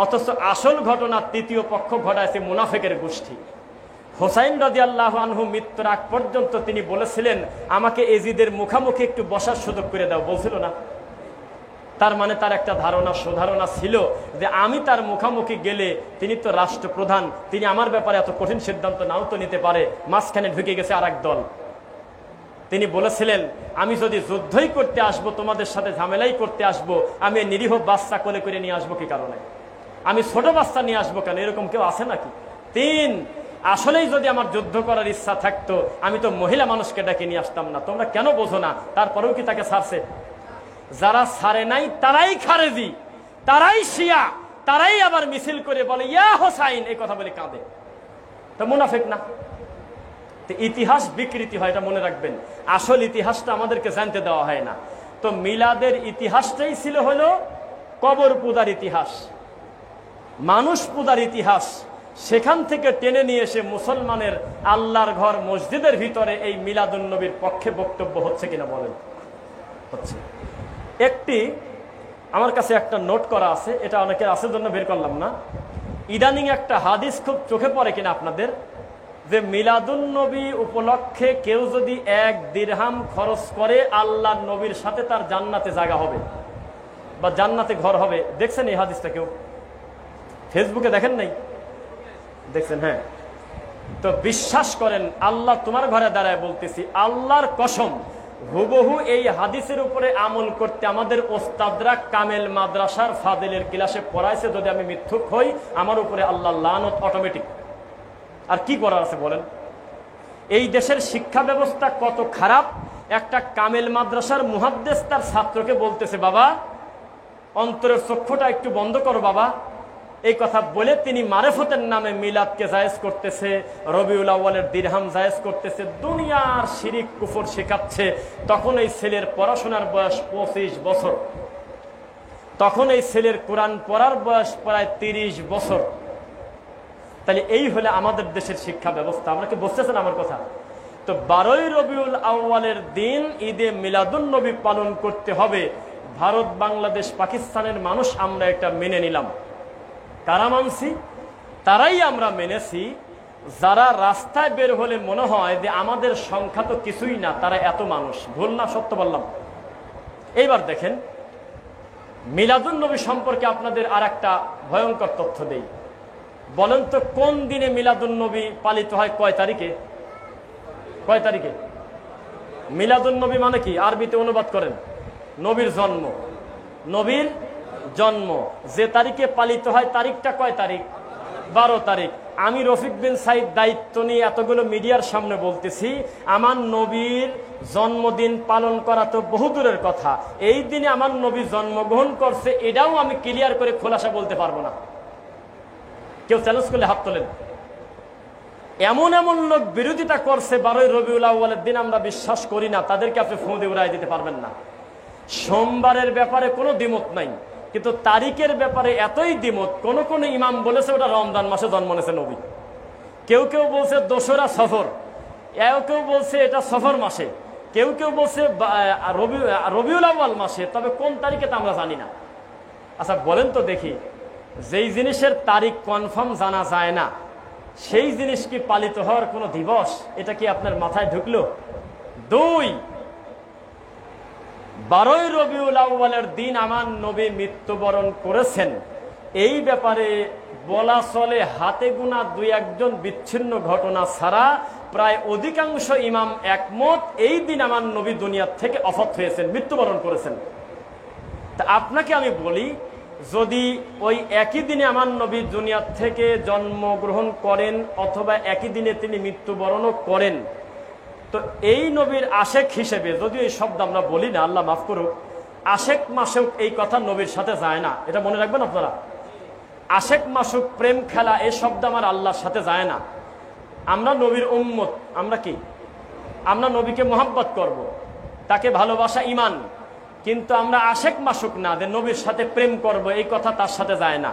অথচ আসল ঘটনা তৃতীয় পক্ষ ঘটাইছে মুনাফিকের গোষ্ঠী। হোসাইন রাদিয়াল্লাহু আনহু মৃত্যুর আগ পর্যন্ত তিনি বলেছিলেন, আমাকে এজিদের মুখামুখি একটু বসার সুযোগ করে দাও, বলছিল না? তার মানে তার একটা সুধারণা ছিল যে আমি তার মুখামুখি গেলে তিনি তো রাষ্ট্রপ্রধান, তিনি আমার ব্যাপারে এত কঠিন সিদ্ধান্ত নাও তো নিতে পারে। মাঝখানে ঢুকে গেছে আর এক দল। তিনি বলেছিলেন, আমি যদি যুদ্ধই করতে আসবো, তোমাদের সাথে ঝামেলাই করতে আসবো, আমি নিরীহ বাচ্চা কোলে করে নিয়ে আসবো কি কারণে? আমি ছোট বাচ্চা নিয়ে আসবো কেন? এরকম কেউ আছে নাকি? আসলেই যদি আমার যুদ্ধ করার ইচ্ছা থাকতো, আমি তো মহিলা মানুষকে ডেকে নিয়ে আসতাম না। তোমরা কেন বোঝো না? তারপরেও কি তাকে ছাড়ছে? যারা ছাড়ে নাই তারাই খারেজি, তারাই শিয়া, তারাই আবার মিছিল করে বলে ইয়া হোসাইন, এই কথা বলে কাঁদে। তো মুনাফিক না? তো ইতিহাস বিকৃতি হয়, এটা মনে রাখবেন। আসল ইতিহাসটা আমাদেরকে জানতে দেওয়া হয় না। তো মিলাদের ইতিহাসটাই ছিল হলো কবর পূজার ইতিহাস, মানুষ পূজার ইতিহাস। সেখান থেকে টেনে নিয়ে এসে মুসলমানের আল্লাহর ঘর মসজিদের ভিতরে এই মিলাদুন নবীর পক্ষে বক্তব্য হচ্ছে কিনা বলেন? হচ্ছে। আমার কাছে একটা নোট করা আছে, এটা অনেকের আছে জন্য বের করলাম না। ইদানিং একটা হাদিস খুব চোখে পড়ে কিনা আপনাদের, যে মিলাদুন নবী উপলক্ষে কেউ যদি 1 দিরহাম খরচ করে, আল্লাহর নবীর সাথে তার জান্নাতে জায়গা হবে বা জান্নাতে ঘর হবে। দেখছেন এই হাদিসটা? কেউ ফেসবুকে দেখেন নাই? দেখছেন? হ্যাঁ। তো বিশ্বাস করেন, আল্লাহ তোমার ঘরে দাঁড়ায় বলতেছি, আল্লাহর কসম, হুবহু এই হাদিসের উপরে আমল করতে আমাদের ওস্তাদরা কামেল মাদ্রাসার ফাদিলের ক্লাসে পড়াইছে। যদি আমি মিথ্যুক হই, আমার উপরে আল্লাহ লানত অটোমেটিক। আর কি করার আছে বলেন? এই দেশের শিক্ষা ব্যবস্থা কত খারাপ। একটা কামেল মাদ্রাসার মুহাদ্দিস তার ছাত্রকে বলতেছে, বাবা অন্তরের চক্ষুটা একটু বন্ধ করো বাবা। এই কথা বলে তিনি মারেফতের নামে মিলাদকে জায়েজ করতেছে, রবিউল আউয়ালের দিরহাম জায়েজ করতেছে, দুনিয়ার শিরিক কুফর শেখাচ্ছে। তখন এই ছেলের পড়াশোনার বয়স 25 বছর, তখন এই ছেলের কোরআন পড়ার বয়স প্রায় 30 বছর। তাহলে এই হলে আমাদের দেশের শিক্ষা ব্যবস্থা। আমরা কি বুঝতেছেন আমার কথা? তো 12ই রবিউল আউয়ালের দিন ঈদে মিলাদুন নবী পালন করতে হবে। ভারত, বাংলাদেশ, পাকিস্তানের মানুষ আমরা এটা মেনে নিলাম। কারা মানছি? তারাই আমরা মেনেছি যারা রাস্তায় বের হলে মনে হয় যে আমাদের সংখ্যা তো কিছুই না, তারা এত মানুষ। ভুল না সত্য বললাম? এইবার দেখেন, মিলাদুন নবী সম্পর্কে আপনাদের আর একটা ভয়ঙ্কর তথ্য দেই। বলেন তো কোন দিনে মিলাদুন নবী পালিত হয়? কয় তারিখে? কয় তারিখে? মিলাদুন নবী মানে কি? আরবিতে অনুবাদ করেন, নবীর জন্ম। নবীর জন্ম যে তারিখে পালিত হয়, তারিখটা কয় তারিখ? 12 তারিখ। আমি রফিক বিন সাইদ দায়িত্ব নিয়ে এতগুলো মিডিয়ার সামনে বলতেছি, আমার নবীর জন্মদিন পালন করা তো বহুদূরের কথা, এই দিনে আমার নবী জন্মগ্রহণ করছে এটাও আমি ক্লিয়ার করে খোলাসা বলতে পারবো না। কেউ চ্যালেঞ্জ করলে হাত তোলেন। এমন এমন লোক বিরোধিতা করছে 12ই রবিউল আউয়ালের দিন আমরা বিশ্বাস করি না, তাদেরকে আপনি ফোন দিয়ে উড়াই দিতে পারবেন না। সোমবারের ব্যাপারে কোনো দ্বিমত নাই, কিন্তু তারিখের ব্যাপারে এতই দ্বিমত। কোন কোন ইমাম বলেছে ওটা রমজান মাসে জন্ম নিয়েছে নবী, কেউ কেউ বলছে 2রা সফর, কেউ বলছে এটা সফর মাসে, কেউ কেউ বলছে রবিউল আউয়াল মাসে। তবে কোন তারিখে তা আমরা জানি না। আচ্ছা বলেন তো দেখি, যেই জিনিসের তারিখ কনফার্ম জানা যায় না সেই জিনিস কি পালিত হওয়ার কোনো দিবস? এটা কি আপনার মাথায় ঢুকলো? 2, 12ই রবিউল আউয়ালের দিন আমার নবী মৃত্যুবরণ করেছেন, এই ব্যাপারে বলা চলে হাতে গোনা 2-1 জন বিচ্ছিন্ন ঘটনা ছাড়া প্রায় অধিকাংশ ইমাম একমত এই দিন আমার নবী দুনিয়া থেকে অফাত হয়েছেন, মৃত্যুবরণ করেছেন। তা আপনাকে আমি বলি, যদি ওই একই দিনে আমার নবী দুনিয়া থেকে জন্মগ্রহণ করেন অথবা একই দিনে তিনি মৃত্যুবরণও করেন, তো এই নবীর আশেক হিসেবে, যদিও এই শব্দ আমরা বলি না, আল্লাহ মাফ করুক, আশেক মাসুক এই কথা নবীর সাথে যায় না, এটা মনে রাখবেন আপনারা। আশেক মাসুক, প্রেম খেলা, এই শব্দ আমার আল্লাহর সাথে যায় না। আমরা নবীর উম্মত, আমরা কি? আমরা নবীকে মোহাব্বত করব, তাকে ভালোবাসা ইমান, কিন্তু আমরা আশেক মাসুক না, যে নবীর সাথে প্রেম করব, এই কথা তার সাথে যায় না।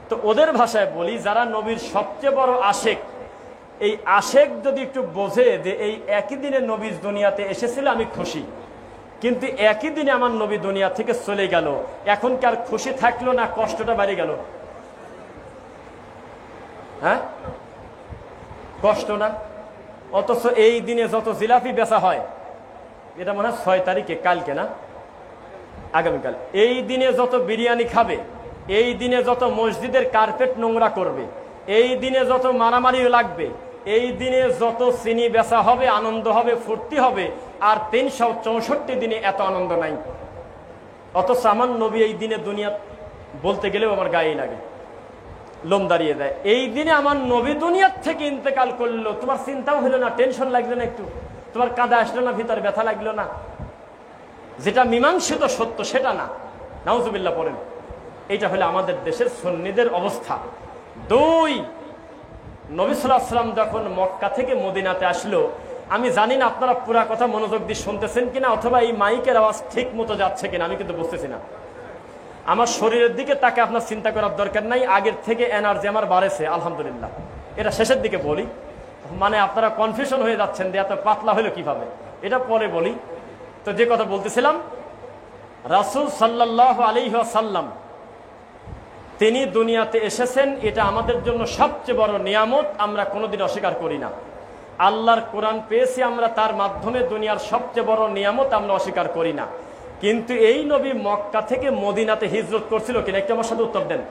তো ওদের ভাষায় বলি, যারা নবীর সবচেয়ে বড় আশেক, এই আশেক যদি একটু বোঝে যে এই একই দিনে নবী দুনিয়াতে এসেছিল, আমি খুশি, কিন্তু একই দিনে আমার নবী দুনিয়া থেকে চলে গেল, এখন কি আর খুশি থাকলো না কষ্টটা বেড়ে গেল? হ্যাঁ, কষ্ট না? অথচ এই দিনে যত জিলাপি বেচা হয়, এটা মনে হয় 6 তারিখে, কালকে না আগামীকাল, এই দিনে যত বিরিয়ানি খাবে, এই দিনে যত মসজিদের কার্পেট নোংরা করবে, এই দিনে যত মারামারি লাগবে, এই দিনে যত চিনি বেচা হবে, আনন্দ হবে, ফুর্তি হবে, আর 364 দিনে এত আনন্দ নাই। অথচ আমার নবী এই দিনে দুনিয়া বলতে গেলেও আমার গায়ে লাগে, লোম দাঁড়িয়ে দেয়। এই দিনে আমার নবী দুনিয়ার থেকে ইন্তেকাল করলো, তোমার চিন্তাও হলো না, টেনশন লাগলো না, একটু তোমার কাঁদা আসলো না, ভিতরে ব্যথা লাগলো না? যেটা মীমাংসিত সত্য সেটা না, নাউজুবিল্লাহ পড়েন। এইটা হলো আমাদের দেশের সুন্নিদের অবস্থা। 2, নবী সাল্লাল্লাহু আলাইহি ওয়াসাল্লাম যখন মক্কা থেকে মদিনাতে আসলো, আমি জানি না আপনারা পুরা কথা মনোযোগ দিয়ে শুনতেছেন কিনা, অথবা এই মাইকের আওয়াজ ঠিক মতো যাচ্ছে কিনা, আমি কিন্তু বুঝতেছি না। আমার শরীরের দিকে তাকে আপনার চিন্তা করার দরকার নাই, আগের থেকে এনার্জি আমার বাড়েছে আলহামদুলিল্লাহ। এটা শেষের দিকে বলি, মানে আপনারা কনফিউশন হয়ে যাচ্ছেন যে এত পাতলা হলো কিভাবে, এটা পরে বলি। তো যে কথা বলতেছিলাম, রাসূল সাল্লাল্লাহু আলাইহি ওয়াসাল্লাম তিনি দুনিয়াতে এসেছেন, এটা আমাদের জন্য সবচেয়ে বড় নিয়ামত, আমরা কোনোদিন অস্বীকার করি না। আল্লাহর কোরআন পেয়েছি আমরা, তার মাধ্যমে দুনিয়ার সবচেয়ে বড় নিয়ামত আমরা অস্বীকার করি না। কিন্তু এই নবী মক্কা থেকে মদিনাতে হিজরত করছিল কিনা, একটু আমার সাথে উত্তর দেন।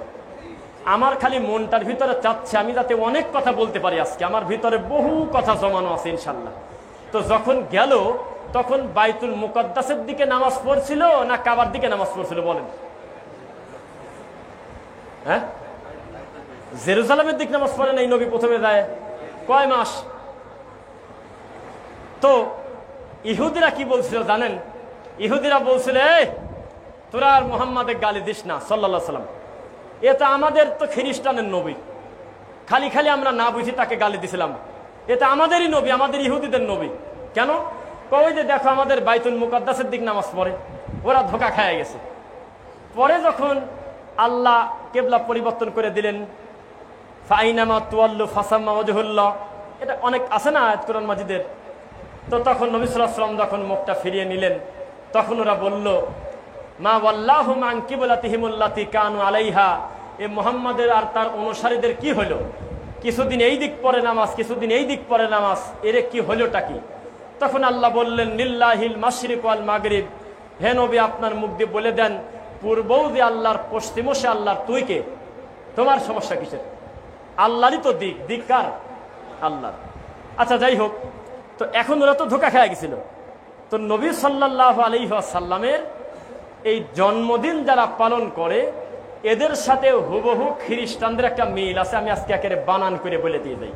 আমার খালি মনটার ভিতরে চাচ্ছে আমি যাতে অনেক কথা বলতে পারি আজকে, আমার ভিতরে বহু কথা জমানো আছে ইনশাল্লাহ। তো যখন গেল, তখন বাইতুল মুকদ্দাসের দিকে নামাজ পড়ছিল না কাবার দিকে নামাজ পড়ছিল বলেন? হ্যাঁ, জেরুজালেমের দিকে নামাজ পড়ে না এই নবী প্রথমে যায় কয় মাস? তো ইহুদিরা কি বলছিল জানেন? ইহুদিরা বলছিল, তোরা আর মুহাম্মাদের গালি দিস না সাল্লাল্লাহু আলাইহি সাল্লাম, এটা আমাদের তো খ্রিস্টানের নবী, খালি খালি আমরা না বুঝি তাকে গালি দিছিলাম, এটা আমাদেরই নবী, আমাদের ইহুদিদের নবী। কেন? কই যে দেখো আমাদের বাইতুল মুকদ্দাসের দিক নামাজ পড়ে, ওরা ধোকা খায় গেছে। পরে যখন আল্লাহ কেবলা পরিবর্তন করে দিলেন, ফাইনামা তুয়াল্লু ফাসাম্মা ওয়াজহুল্লাহ, এটা অনেক আছে না আয়াত কোরআন মাজিদের। তো তখন নবী সাল্লাল্লাহু আলাইহি ওয়াসাল্লাম যখন মুখটা ফিরিয়ে নিলেন, তখন ওরা বলল, মা ওয়াল্লাহু মান কিবলাতিহিমুল্লাতি কানু আলাইহা এ মুহাম্মাদের আর তার অনুসারীদের কি হলো? কিছুদিন এই দিক পরে নামাজ, কিছুদিন এই দিক পরে নামাজ, এর কি হলোটা কি? তখন আল্লাহ বললেন, লিল্লাহিল মাশরিক ওয়াল মাগরিব, হে নবী আপনার মুখ দিয়ে বলে দেন, পূর্বও যে আল্লাহর, পশ্চিমও সে আল্লাহর, তুই কে? তোমার সমস্যা কিসের? আল্লাহরই তো দিক, দিক কার? আল্লাহর। আচ্ছা যাই হোক, তো এখন ওরা তো ধোঁকা খেয়ে গেছিল। তো নবী সাল্লাল্লাহু আলাইহি ওয়াসাল্লামের এই জন্মদিন যারা পালন করে, এদের সাথে হুবহু খ্রিস্টানদের একটা মিল আছে। আমি আজকে একেবারে বানান করে বলে দিয়ে যাই।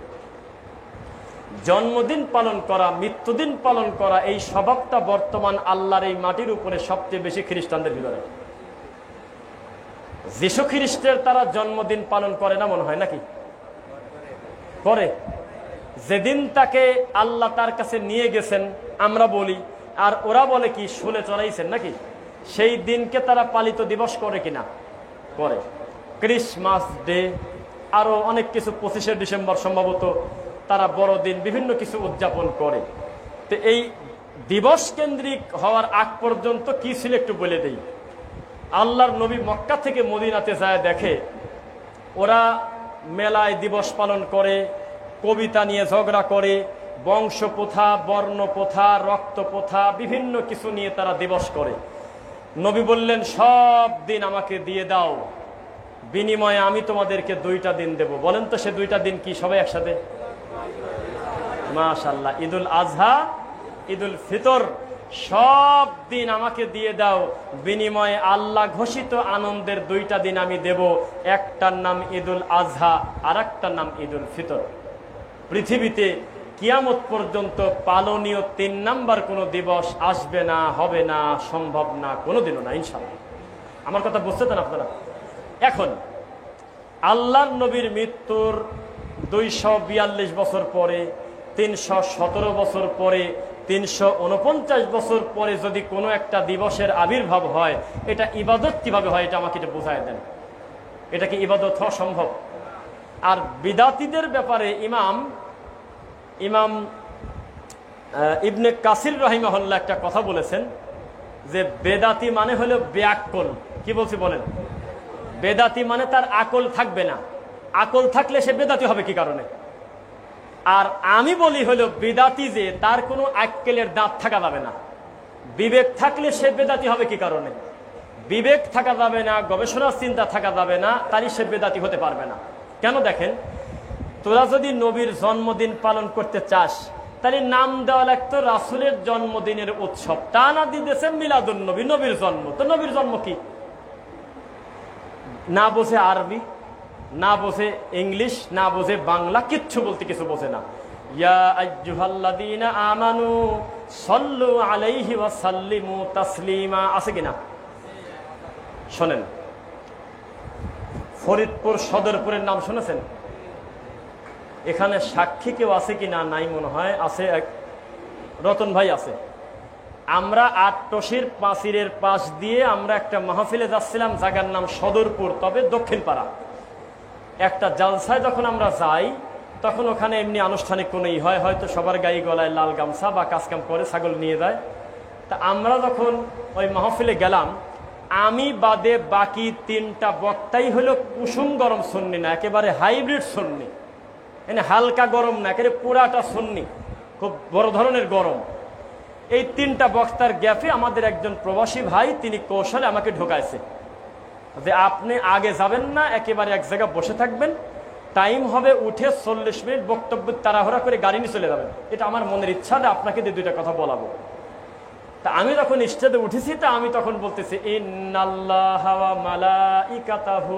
জন্মদিন পালন করা, মৃত্যুদিন পালন করা, এই স্বভাবটা বর্তমান আল্লাহর এই মাটির উপরে সবচেয়ে বেশি খ্রিস্টানদের ভিতরে। যিশু খ্রিস্টের তারা জন্মদিন পালন করে না মনে হয়, নাকি করে? যেদিন তাকে আল্লাহ তার কাছে নিয়ে গেছেন আমরা বলি, আর ওরা বলে কি শুলে চড়াইছেন নাকি, সেই দিনকে তারা পালিত দিবস করে কিনা? করে। ক্রিসমাস ডে, আরো অনেক কিছু, 25শে ডিসেম্বর সম্ভবত তারা বড়দিন, বিভিন্ন কিছু উদযাপন করে। তো এই দিবস কেন্দ্রিক হওয়ার আগ পর্যন্ত কি ছিল একটু বলে দেই। আল্লাহর নবী মক্কা থেকে মদিনাতে যায়, দেখে ওরা মেলায় দিবস পালন করে, কবিতা নিয়ে ঝগড়া করে, বংশ প্রথা, বর্ণ প্রথা, রক্ত প্রথা, বিভিন্ন কিছু নিয়ে তারা দিবস করে। নবী বললেন, সব দিন আমাকে দিয়ে দাও, বিনিময়ে আমি তোমাদেরকে 2টা দিন দেব। বলেন তো সে 2টা দিন কি? সবাই একসাথে মাশাআল্লাহ, ঈদুল আজহা, ঈদুল ফিতর, সব দিন আমাকে দিয়ে দাও, বিনিময়ে আল্লাহ ঘোষিত আনন্দের 2টা দিন আমি দেব। একটার নাম ঈদুল আজহা, আর একটার নাম ঈদুল ফিতর। পৃথিবীতে কিয়ামত পর্যন্ত পালনীয় 3 নাম্বার কোনো দিবস আসবে না, হবে না, সম্ভব না, কোনোদিনও না, ইনশাআল্লাহ। আমার কথা বুঝতে চান আপনারা? এখন আল্লাহর নবীর মৃত্যুর 242 বছর পরে, 317 বছর পরে, 349 বছর পরে যদি কোনো একটা দিবসের আবির্ভাব হয়, এটা ইবাদত কিভাবে হয়? এটা আমাকে এটা বোঝায় দেন। এটা কি ইবাদত হওয়া সম্ভব? আর বিদাতীদের ব্যাপারে ইমাম ইবনে কাসির রাহিমাহুল্লাহ একটা কথা বলেছেন, যে বেদাতি মানে হলো বেআক্কল। কি বলছি বলেন? বেদাতি মানে তার আকল থাকবে না। আকল থাকলে সে বেদাতি হবে কি কারণে? আর আমি বলি হলো বিদাতি যে তার কোনো আক্কেলের দাঁত থাকা যাবে না। বিবেক থাকলে সে বেদাতি হবে কি কারণে? বিবেক থাকা যাবে না, গবেষণার চিন্তা থাকা যাবে না, তারই সে বেদাতি হতে পারবে না। কেন? দেখেন, তোরা যদি নবীর জন্মদিন পালন করতে চাস, তাহলে নাম দেওয়া লাগতো রাসূলের জন্মদিনের উৎসব। তা না দিতেছে মিলাদুন নবী, নবীর জন্ম। তো নবীর জন্ম কি? না বোঝে আরবি, না বোঝে ইংলিশ, না বোঝে বাংলা, কিচ্ছু বলতে কিছু বোঝে না। ইয়া আইয়ুহাল্লাযীনা আমানু সাল্লু আলাইহি ওয়া সাল্লিমু তাসলিমা, আছে কিনা? শোনেন, ফরিদপুর সদরপুরের নাম শুনেছেন? এখানে সাক্ষী কেউ আছে কিনা? নাই মনে হয়। আছে, এক রতন ভাই আছে। আমরা আটটসির পাঁচিরের পাশ দিয়ে আমরা একটা মাহফিলে যাচ্ছিলাম, জায়গার নাম সদরপুর, তবে দক্ষিণ পাড়া। একটা জালসায় যখন আমরা যাই, তখন ওখানে এমনি আনুষ্ঠানিক কোনো হয়, হয়তো সবার গায়ে গলায় লাল গামছা বা কাজকাম করে ছাগল নিয়ে যায়। তা আমরা যখন ওই মাহফিলে গেলাম, আমি বাদে বাকি 3টা বক্তাই হলো কুসুম গরম সুন্নি না, একেবারে হাইব্রিড সুন্নি। এনে হালকা গরম না, একেবারে পুরাটা সুন্নি, খুব বড় ধরনের গরম। এই 3টা বক্তার গ্যাপে আমাদের একজন প্রবাসী ভাই, তিনি কৌশলে আমাকে ঢোকাইছে যে আপনি আগে যাবেন না, একেবারে এক জায়গায় বসে থাকবেন, টাইম হবে উঠে 40 মিনিট বক্তব্য তাড়াহুড়া করে গাড়ি নিয়ে চলে যাবেন। এটা আমার মনের ইচ্ছা, আপনাকে 2টা কথা বলাবো। তা আমি যখন স্টেজে উঠেছি, তা আমি তখন বলতেছি, ইন্নাল্লাহা ওয়া মালাইকাতাহু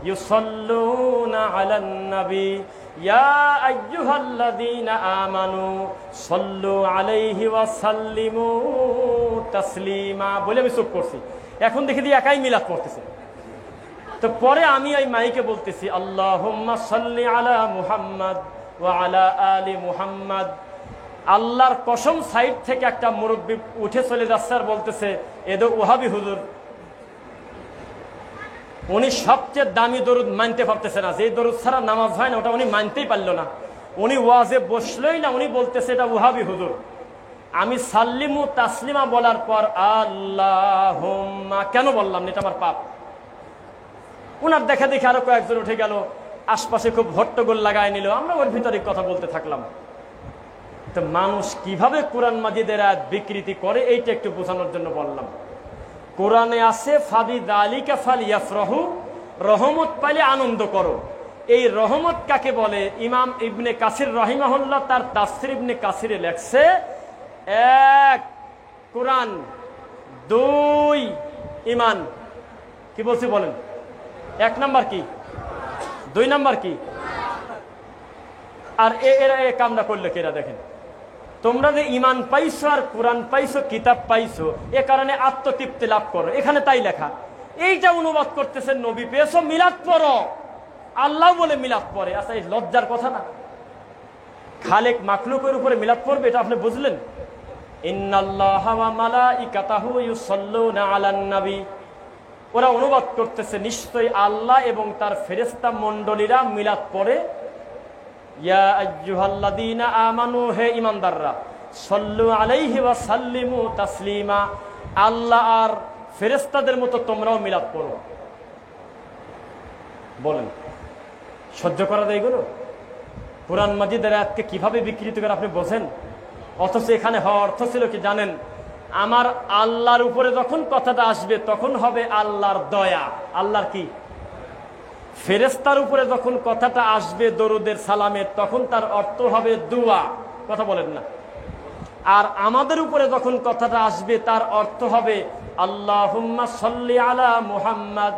ইউসাল্লুনা আলান নবী ইয়া আইয়ুহাল্লাযীনা আমানু সাল্লু আলাইহি ওয়া সাল্লিমু তাসলিমা বলে আমি চুপ করছি। এখন দেখি দিয়ে একাই মিলাদ পড়তেছে। তো পরে আমি ওই মাইকে বলতেছি, আল্লাহুম্মা সাল্লি আলা মুহাম্মাদ ওয়া আলা আলি মুহাম্মাদ। আল্লাহর কসম, সাইড থেকে একটা মুরব্বী উঠে চলে যাচ্ছে আর বলতেছে, এদো ওহাবি হুজুর। উনি সবচেয়ে দামি দরুদ মানতে পারতেছে না, যে দরুদ ছাড়া নামাজ হয় না, ওটা উনি মানতেই পারল না। উনি ওয়াজে বসলই না, উনি বলতেছে এটা ওহাবি হুজুর। আমি সাল্লিমু তাসলিমা বলার পর আল্লাহুম্মা কেন বললাম? এটা আমার পাপ। উনার দেখা দেখে আরো কয়েকজন উঠে গেল, আশপাশে খুব হট্টগোল লাগায় নিল, আমরা ওর ভিতরে কথা বলতে থাকলাম। তো মানুষ কিভাবে কোরআন মাজিদের আয়াত বিকৃতি করে এইটা একটু বোঝানোর জন্য বললাম। কোরআনে আছে ফাবিযালিকা ফালইফরাহু, রহমত পাইলে আনন্দ করো। এই রহমত কাকে বলে? ইমাম ইবনে কাসির রাহিমাহুল্লাহ তার তাফসীর ইবনে কাসিরে লেখছে, 1 কোরআন, 2 ঈমান। কি বলছি বলেন? 1 নাম্বার কি, 2 নাম্বার কি? আর এরা এই কামটা করলে কেরা? দেখেন, তোমরা যে ঈমান পাইছো আর কোরআন পাইছো, কিতাব পাইছো, এ কারণে আত্মতৃপ্তি লাভ করো, এখানে তাই লেখা। এইটা অনুবাদ করতেছেন নবী পেয়েছো, মিলাদ পড়ো। আল্লাহ বলে মিলাদ পড়ে। আচ্ছা, এই লজ্জার কথা না? খালেক মাখলুকের উপরে মিলাদ পড়বে, এটা আপনি বুঝলেন? ইন্নাল্লাহা ওয়া মালাইকাতাহু ইউসাল্লুনা আলান নবী। ওরা অনুবাদ করতেছে নিশ্চয়ই আল্লাহ এবং তার ফেরেশতা মণ্ডলীরা মিলাদ পড়ে। ইয়া আইয়ুহাল্লাযীনা আমানু, হে ঈমানদাররা, সাল্লু আলাইহি ওয়া সাল্লিমু তাসলিমা, আল্লাহ আর ফেরেশতাদের মতো তোমরাও মিলাদ পড়ো। বলেন, সহ্য করা যায় এগুলো? কোরআন মাজিদের আয়াতকে কিভাবে বিকৃত করে আপনি বোঝেন? অথচ এখানে হওয়ার অর্থ ছিল কি জানেন? আমার আল্লাহর উপরে যখন কথাটা আসবে তখন হবে আল্লাহর দয়া। আল্লাহর কি? ফেরেশতার উপরে যখন কথাটা আসবে দরুদের সালামের, তখন তার অর্থ হবে দুয়া। কথা বলেন না? আর আমাদের উপরে যখন কথাটা আসবে তার অর্থ হবে আল্লাহুম্মা সাল্লি আলা মুহাম্মাদ,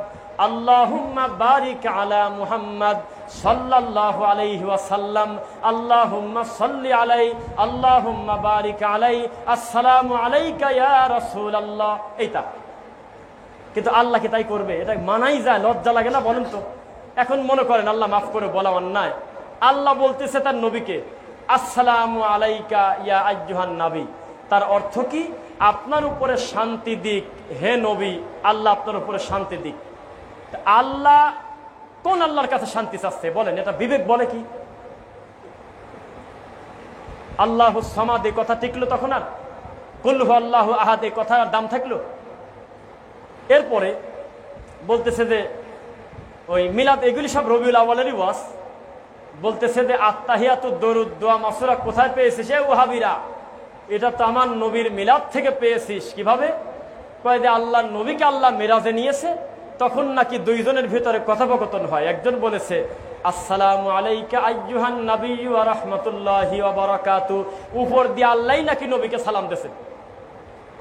আল্লাহুম্মা বারিক আলা মুহাম্মাদ সাল্লাল্লাহু আলাইহি ওয়াসাল্লাম, আল্লাহুম্মা সাল্লি আলাই, আল্লাহুম্মা বারিক আলাই, আসসালামু আলাইকা ইয়া রাসূলুল্লাহ। এইটা কিন্তু আল্লাহ কি তাই করবে? এটা মানাই যায়? লজ্জা লাগে না বলেন তো? এখন মনে করেন, আল্লাহ মাফ করে বলা অন্যায়, আল্লাহ বলতেছে তার নবীকে আসসালামু আলাইকা ইয়া আইয়ুহান নবী। তার অর্থ কি? আপনার উপরে শান্তি দিক হে নবী, আল্লাহ আপনার উপরে শান্তি দিক। আল্লাহ কোন আল্লাহর কাছে শান্তি চাচ্ছে বলেন? এটা বিবেক বলে কি? আল্লাহুস সামাদ এই কথা টিকলো তখন? আর কুল হু আল্লাহু আহাদ এই কথার দাম থাকলো? এরপরে বলতেছে যে ওই মিলাদ, এগুলি সব রবিউল আউয়ালেরই ওয়াজ। বলতেছে যে আত্তাহিয়াতু, দরুদ, দোয়া, মাসুরা কোথায় পেয়েছিস এ ওয়াহাবিরা? এটা তো আমার নবীর মিলাদ থেকে পেয়েছিস। কিভাবে? কয় যে আল্লাহর নবীকে আল্লাহ মিরাজে নিয়েছে, তখন নাকি দুইজনের ভিতরে কথোপকথন হয়। একজন বলেছে আসসালামু আলাইকা আইয়ুহান নাবিয়্যু ওয়া রাহমাতুল্লাহি ওয়া বারাকাতু, উপর দিয়ে আল্লাহই নাকি নবীকে সালাম দিয়েছেন।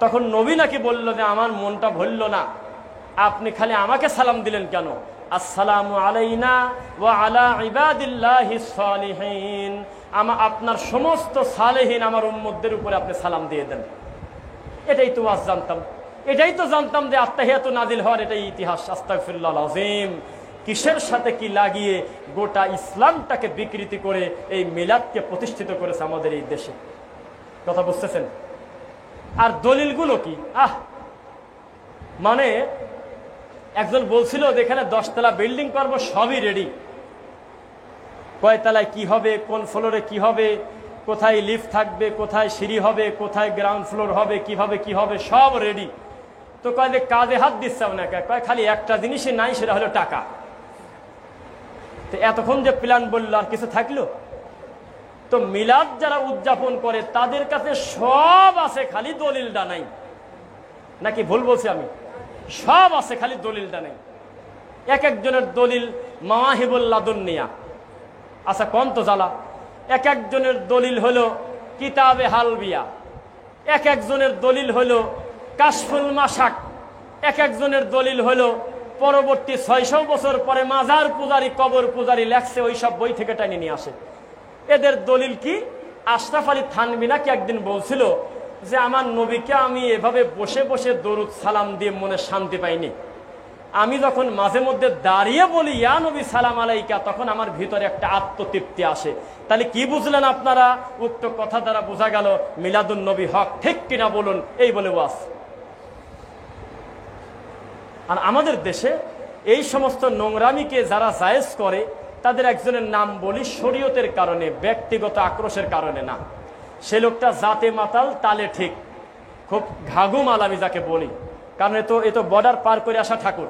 তখন নবী নাকি বলল যে আমার মনটা ভরল না, আপনি খালি আমাকে সালাম দিলেন কেন? আসসালামু আলাইনা ওয়া আলা ইবাদিল্লাহিস সালিহিন, আপনার সমস্ত সালেহীন আমার উম্মতদের উপরে আপনি সালাম দিয়ে দেন। এটাই তো আজ জানতাম, এটাই তো জানতাম যে আত্তাহিয়াতু নাজিল হওয়ার এটাই ইতিহাস। আস্তাগফিরুল্লাহল আযীম। কিসের সাথে কি লাগিয়ে গোটা ইসলামটাকে বিকৃতি করে এই মিলাদকে প্রতিষ্ঠিত করেছে আমাদের এই দেশে। কথা বুঝতেছেন? আর দলিলগুলো কি? মানে একজন বলছিল যে এখানে 10 তলা বিল্ডিং করবো, সবই রেডি। কয় তলায় কি হবে, কোন ফ্লোরে কি হবে, কোথায় লিফট থাকবে, কোথায় সিঁড়ি হবে, কোথায় গ্রাউন্ড ফ্লোর হবে, কিভাবে কি হবে, সব রেডি। তো কয় যে কাজে হাত দিচ্ছে না, কয় খালি একটা জিনিসই নাই, সেটা হলো টাকা। তো এতক্ষণ যে প্ল্যান বললো, আর কিছু থাকলো? তো মিলাদ যারা উদযাপন করে তাদের কাছে সব আছে, খালি দলিলটা নাই। নাকি ভুল বলছি আমি? সব আছে, খালি দলিলটা নেই। এক একজনের দলিল মাওয়াহিবুল লাদুন্নিয়া। আচ্ছা কোন তো জ্বালা, এক একজনের দলিল হলো কিতাবে হালবিয়া, এক একজনের দলিল হলো কাশফুল মাসাক, এক একজনের দলিল হলো পরবর্তী 600 বছর পরে মাজার পূজারি, কবর পূজারি লেখছে, ওই সব বই থেকে টানি নিয়ে আসে। এদের দলিল কি? আশরাফ আলী থানভী নাকি একদিন বলছিল যে আমার নবীকে আমি এভাবে বসে বসে দরুদ সালাম দিয়ে মনে শান্তি পাইনি, আমি যখন মাঝে মধ্যে দাঁড়িয়ে বলি ইয়া নবী সালাম আলাইকা, তখন আমার ভিতরে একটা আত্মতৃপ্তি আসে। তাহলে কি বুঝলেন আপনারা? উক্ত কথা দ্বারা বোঝা গেল মিলাদুন নবী হক, ঠিক কিনা বলুন? এই বলে ওয়াজ। আর আমাদের দেশে এই সমস্ত নোংরামিকে যারা জায়েজ করে তাদের একজনের নাম বলি, শরীয়তের কারণে, ব্যক্তিগত আক্রোশের কারণে না। সে লোকটা জাতে মাতাল, তালে ঠিক, খুব ঘাগুমাল আমি যাকে বলি, কারণ এ তো বর্ডার পার করে আসা ঠাকুর।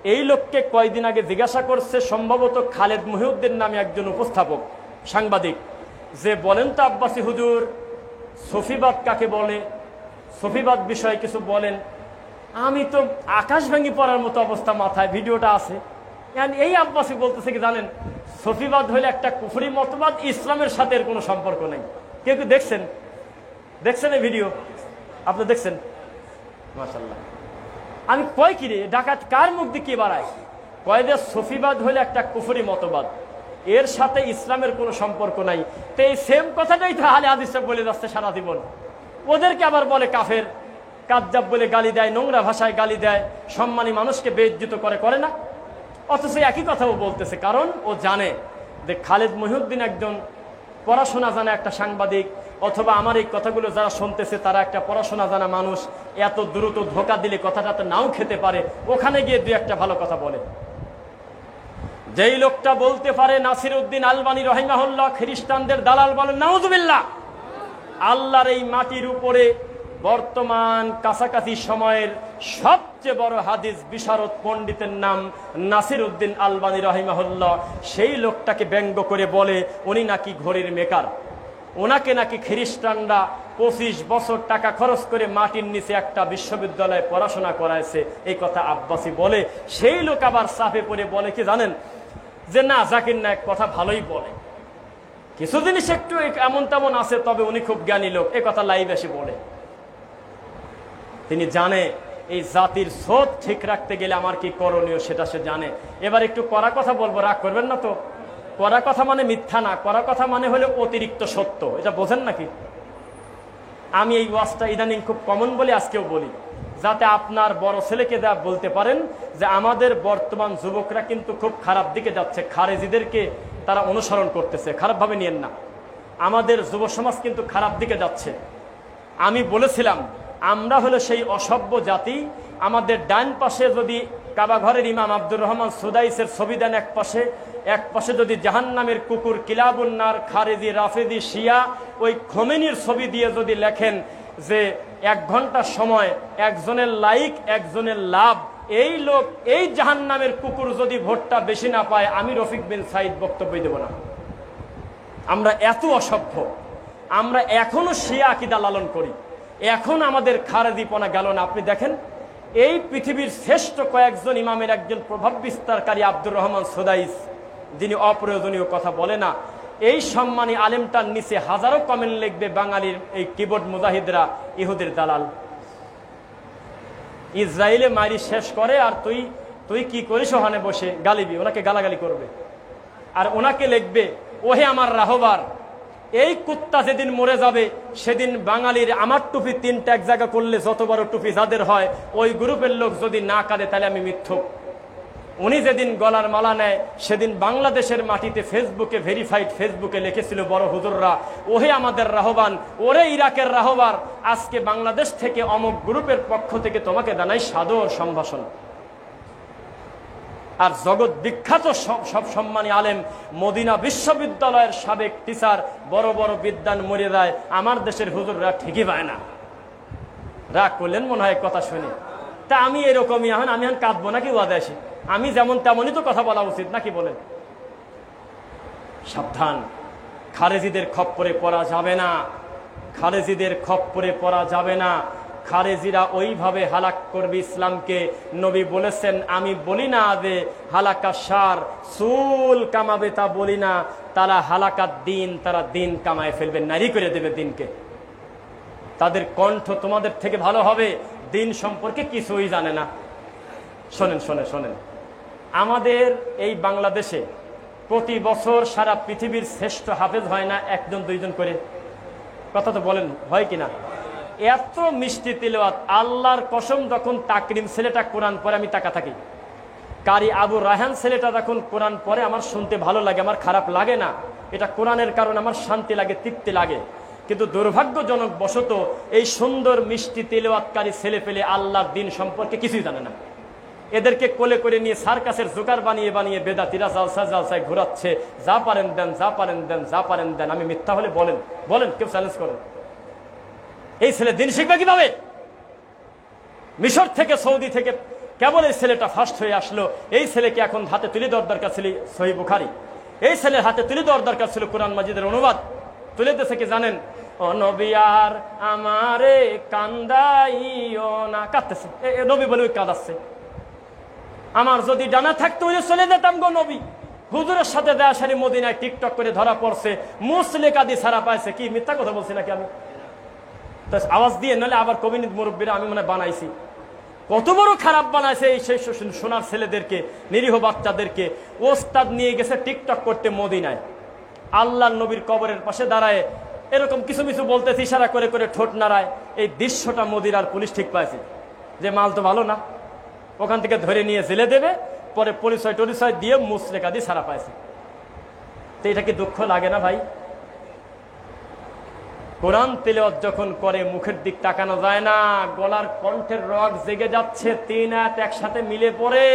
এই লোককে কয়দিন আগে জিজ্ঞাসা করছে সম্ভবত খালেদ মহিউদ্দিন নামে একজন উপস্থাপক সাংবাদিক, যে বলেন তো আব্বাসী হুজুর সফিবাদ কাকে বলে, সফিবাদ বিষয়ে কিছু বলেন। আমি তো আকাশ ভেঙে পড়ার মতো অবস্থা, মাথায় ভিডিওটা আছে। এই আব্বাসী বলতেছে কি জানেন, সফিবাদ হলে একটা কুফরি মতবাদ, ইসলামের সাথে এর কোনো সম্পর্ক নেই। কেউ কি দেখছেন? দেখছেন এই ভিডিও? আপনি দেখছেন? মাশাআল্লাহ। আমি কয় কি রে, ডাকাত কার মুখ দিয়ে কি বাড়ায়? কয় যে সফিবাদ হলে একটা কুফরি মতবাদ, এর সাথে ইসলামের কোনো সম্পর্ক নাই। তো এই সেম কথাটাই তো আহলে হাদিস বলে যাচ্ছে সারা জীবন। ওদেরকে আবার বলে কাফের, কাজ্জাব বলে গালি দেয়, নোংরা ভাষায় গালি দেয়, সম্মানী মানুষকে বেইজ্জত করে না? অথচ একই কথা ও বলতেছে, কারণ ও জানে যে খালেদ মহিউদ্দিন একজন পড়াশোনা জানা একটা সাংবাদিক, অথবা আমার এই কথাগুলো যারা শুনতেছে তারা একটা পড়াশোনা জানা মানুষ। এত দ্রুত ধোকা দিলে কথাটা তো নাও খেতে পারে, ওখানে গিয়ে দুই একটা ভালো কথা বলে। যেই লোকটা বলতে পারে নাসিরউদ্দিন আলবানী রহিমাহুল্লাহ খ্রিস্টানদের দালাল বলেন, নাউজুবিল্লাহ। আল্লাহর এই মাটির উপরে বর্তমান কাছাকাছি সময়ের সবচেয়ে বড় হাদিস বিশারদ পণ্ডিতের নাম নাসিরউদ্দিন আলবানী রহিমাহুল্লাহ। সেই লোকটাকে ব্যঙ্গ করে বলে উনি নাকি ঘড়ির মেকার, ওনাকে নাকি খ্রিস্টানরা 25 বছর টাকা খরচ করে মাটির নিচে একটা বিশ্ববিদ্যালয়ে পড়াশোনা করাইছে, এই কথা আব্বাসী বলে। সেই লোক আবার চাপে পড়ে বলে কি জানেন, যে না জাকির নায়েক কথা ভালোই বলে, কিছু জিনিস একটু এমন তেমন আছে, তবে উনি খুব জ্ঞানী লোক, এ কথা লাইভ এসে বলে। তিনি জানে এই জাতির সোধ ঠিক রাখতে গেলে আমার কি করণীয় সেটা সে জানে। এবার একটু কড়া কথা বলবো, রাগ করবেন না তো? কড়া কথা মানে মিথ্যা না, কড়া কথা মানে হলো অতিরিক্ত সত্য, এটা বোঝেন নাকি? আমি এই ওয়াজটা ইদানিং খুব কমন বলে আজকেও বলি, যাতে আপনার বড় ছেলেকে যা বলতে পারেন যে আমাদের বর্তমান যুবকরা কিন্তু খুব খারাপ দিকে যাচ্ছে, খারেজিদেরকে তারা অনুসরণ করতেছে, খারাপভাবে নিয়েন না। আমাদের যুব সমাজ কিন্তু খারাপ দিকে যাচ্ছে। আমি বলেছিলাম আমরা হলো সেই অসভ্য জাতি, আমাদের ডান পাশে যদি কাবাঘরের ইমাম আব্দুর রহমান সুদাইসের ছবি দেন এক পাশে যদি জাহান্নামের কুকুর কিলাবুন্নার খারেজি রাফেজি শিয়া ওই খোমেনির ছবি দিয়ে যদি লেখেন যে 1 ঘন্টা সময় একজনের লাইক একজনের লাভ, এই লোক এই জাহান্নামের কুকুর যদি ভোটটা বেশি না পায়, আমি রফিক বিন সাইদ বক্তব্য দেব না। আমরা এত অসভ্য, আমরা এখনো শিয়া আকীদা লালন করি, এখন আমাদের খারেজিপনা গেল না। আপনি দেখেন এই পৃথিবীর শ্রেষ্ঠ কয়েকজন ইমামের একজন প্রভাব বিস্তারকারী আব্দুর রহমান সুদাইস, যিনি অপ্রয়োজনীয় কথা বলে না, এই সম্মানী আলেমটার নিচে হাজারো কমেন্ট লিখবে বাঙালির এই কিবোর্ড মুজাহিদরা ইহুদের দালাল, ইসরায়েলে মারি শেষ করে, আর তুই কি করিস ওখানে বসে গালিবি, ওনাকে গালাগালি করবে। আর ওনাকে লিখবে ওহে আমার রাহবার, এই কুত্তা যেদিন মরে যাবে সেদিন বাঙালির আমার টুপি 3টা এক জায়গা করলে যত বড় টুপি যাদের হয়, ওই গ্রুপের লোক যদি না কাঁদে তাহলে আমি মিথ্যুক। উনি যেদিন গলার মালা নেয় সেদিন বাংলাদেশের মাটিতে ফেসবুকে ভেরিফাইড ফেসবুকে লিখেছিল বড় হুজুররা, ওহে আমাদের রাহবান, ওরে ইরাকের রাহবার, আজকে বাংলাদেশ থেকে অমুক গ্রুপের পক্ষ থেকে তোমাকে জানাই সাদর সম্ভাষণ। আর জগৎ বিখ্যাত সব সম্মানী আলেম মদিনা বিশ্ববিদ্যালয়ের সাবেক টিচার, বড় বড় বিদ্বান মরে যায়, আমার দেশের হুজুররা ঠিকই পায় না। রাগ করলেন মনে হয় কথা শুনে। তা আমি এরকমই, আমি এখন কাঁদবো নাকি ওয়াদে আসি? আমি যেমন তেমনই তো কথা বলা উচিত নাকি বলেন? সাবধান, খারেজিদের খপ্পরে পড়া যাবে না, খারেজিদের খপ্পরে পড়া যাবে না। খারেজিরা ওইভাবে হালাক করবে ইসলামকে। নবী বলেছেন, আমি বলি না যে হালাকা সার চুল কামাবে, তা বলি না, তারা হালাকাত দিন, তারা দিন কামায় ফেলবে, নারী করে দেবে দিনকে। তাদের কণ্ঠ তোমাদের থেকে ভালো হবে, দিন সম্পর্কে কিছুই জানে না। শোনেন, আমাদের এই বাংলাদেশে প্রতি বছর সারা পৃথিবীর শ্রেষ্ঠ হাফেজ হয় না 1-2 করে? কথা তো বলেন, হয় কিনা? এত মিষ্টি তিলাওয়াত, আল্লাহর কসম, যখন তাকরিম ছেলেটা কোরআন পড়ে আমি তাকা থাকি, কারি আবু রায়হান ছেলেটা যখন কোরআন পড়ে আমার শুনতে ভালো লাগে, আমার খারাপ লাগে না। এটা কোরআনের কারণে আমার শান্তি লাগে, তৃপ্তি লাগে। কিন্তু দুর্ভাগ্যজনক বশত এই সুন্দর মিষ্টি তিলাওয়াতকারী ছেলে পেলে আল্লাহর দিন সম্পর্কে কিছুই জানে না। এদেরকে কোলে করে নিয়ে সার্কাসের জোকার বানিয়ে বানিয়ে বেদাতিরা জালসায় ঘোরাচ্ছে, যা পারেন দেন, যা পারেন দেন, যা পারেন দেন। আমি মিথ্যা হলে বলেন, কেউ চ্যালেঞ্জ করেন। এই ছেলে দিন শিখবে কিভাবে? মিশর থেকে, সৌদি থেকে কেবল এই ছেলেটা ফার্স্ট হয়ে আসলো, এই ছেলেকে এখন হাতে তুলে দেওয়ার দরকার ছিল সহিহ বুখারী, এই ছেলের হাতে তুলে দেওয়ার দরকার ছিল কোরআন মাজিদের অনুবাদ। তুলে দিয়েছে কি জানেন? ও নবী আর আমারে কান্দাইও না, কাঁদতেছে নবী বলে ওই কাঁদাচ্ছে। আমার যদি জানা থাকতো ওই চলে যেতাম গো নবী। হুজুরের সাথে দেয়া সারি মদিনায় টিকটক করে ধরা পড়ছে, মুসলে কাদি ছাড়া পাইছে। কি মিথ্যা কথা বলছি নাকি আমি? আওয়াজ দিয়ে নাহলে আবার কবিনীত মুরব্বীরা আমি মনে বানাইছি। কত বড় খারাপ বানাইছে এই সেই সোনার ছেলেদেরকে, নিরীহ বাচ্চাদেরকে। ওস্তাদ নিয়ে গেছে টিকটক করতে মদিনায়, আল্লাহ নবীর কবরের পাশে দাঁড়ায় এরকম কিছু কিছু বলতেছে, ইশারা করে করে ঠোঁট নাড়ায়। এই দৃশ্যটা মদিনার পুলিশ ঠিক পাইছে যে মাল তো ভালো না, ওখান থেকে ধরে নিয়ে জেলে দেবে, পরে পরিচয় টরিচয় দিয়ে মুসলেকা দিয়ে ছাড়া পাইছে। তো এটা কি দুঃখ লাগে না ভাই? কোরআন তেলাওয়াত যখন করে মুখের দিক তাকানো যায় না, গলার কণ্ঠের রগ জেগে যাচ্ছে, 3 আয়াত একসাথে মিলে পড়ে,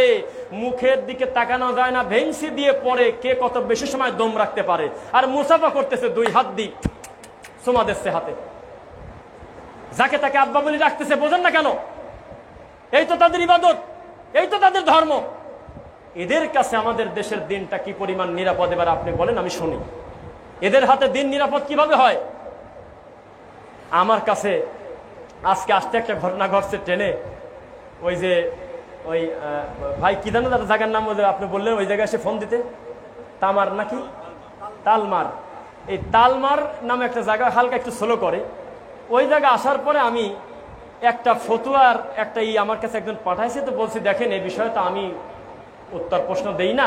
মুখের দিকে তাকানো যায় না, ভেংসি দিয়ে পড়ে, কে কত বেশি সময় দম রাখতে পারে। আর মুসাফা করতেছে 2 হাত দিয়ে, সোমা দিচ্ছে হাতে, যাকে তাকে আব্বা বলে রাখতেছে। বোঝেন না কেন? এই তো তাদের ইবাদত, এই তো তাদের ধর্ম। এদের কাছে আমাদের দেশের দিনটা কি পরিমাণ নিরাপদ এবার আপনি বলেন, আমি শুনি। এদের হাতে দিন নিরাপদ কিভাবে হয়? আমার কাছে আজকে আসতে একটা ঘটনা ঘটছে ট্রেনে। ওই যে ওই ভাই কি জানো তার জায়গার নাম আপনি বললেন, ওই জায়গায় এসে ফোন দিতে, তামার নাকি তালমার, এই তালমার নামে একটা জায়গা হালকা একটু স্লো করে। ওই জায়গা আসার পরে আমি একটা ফতুয়ার একটা আমার কাছে একজন পাঠাইছে, তো বলছি দেখেন এই বিষয়ে তো আমি উত্তর প্রশ্ন দেই না।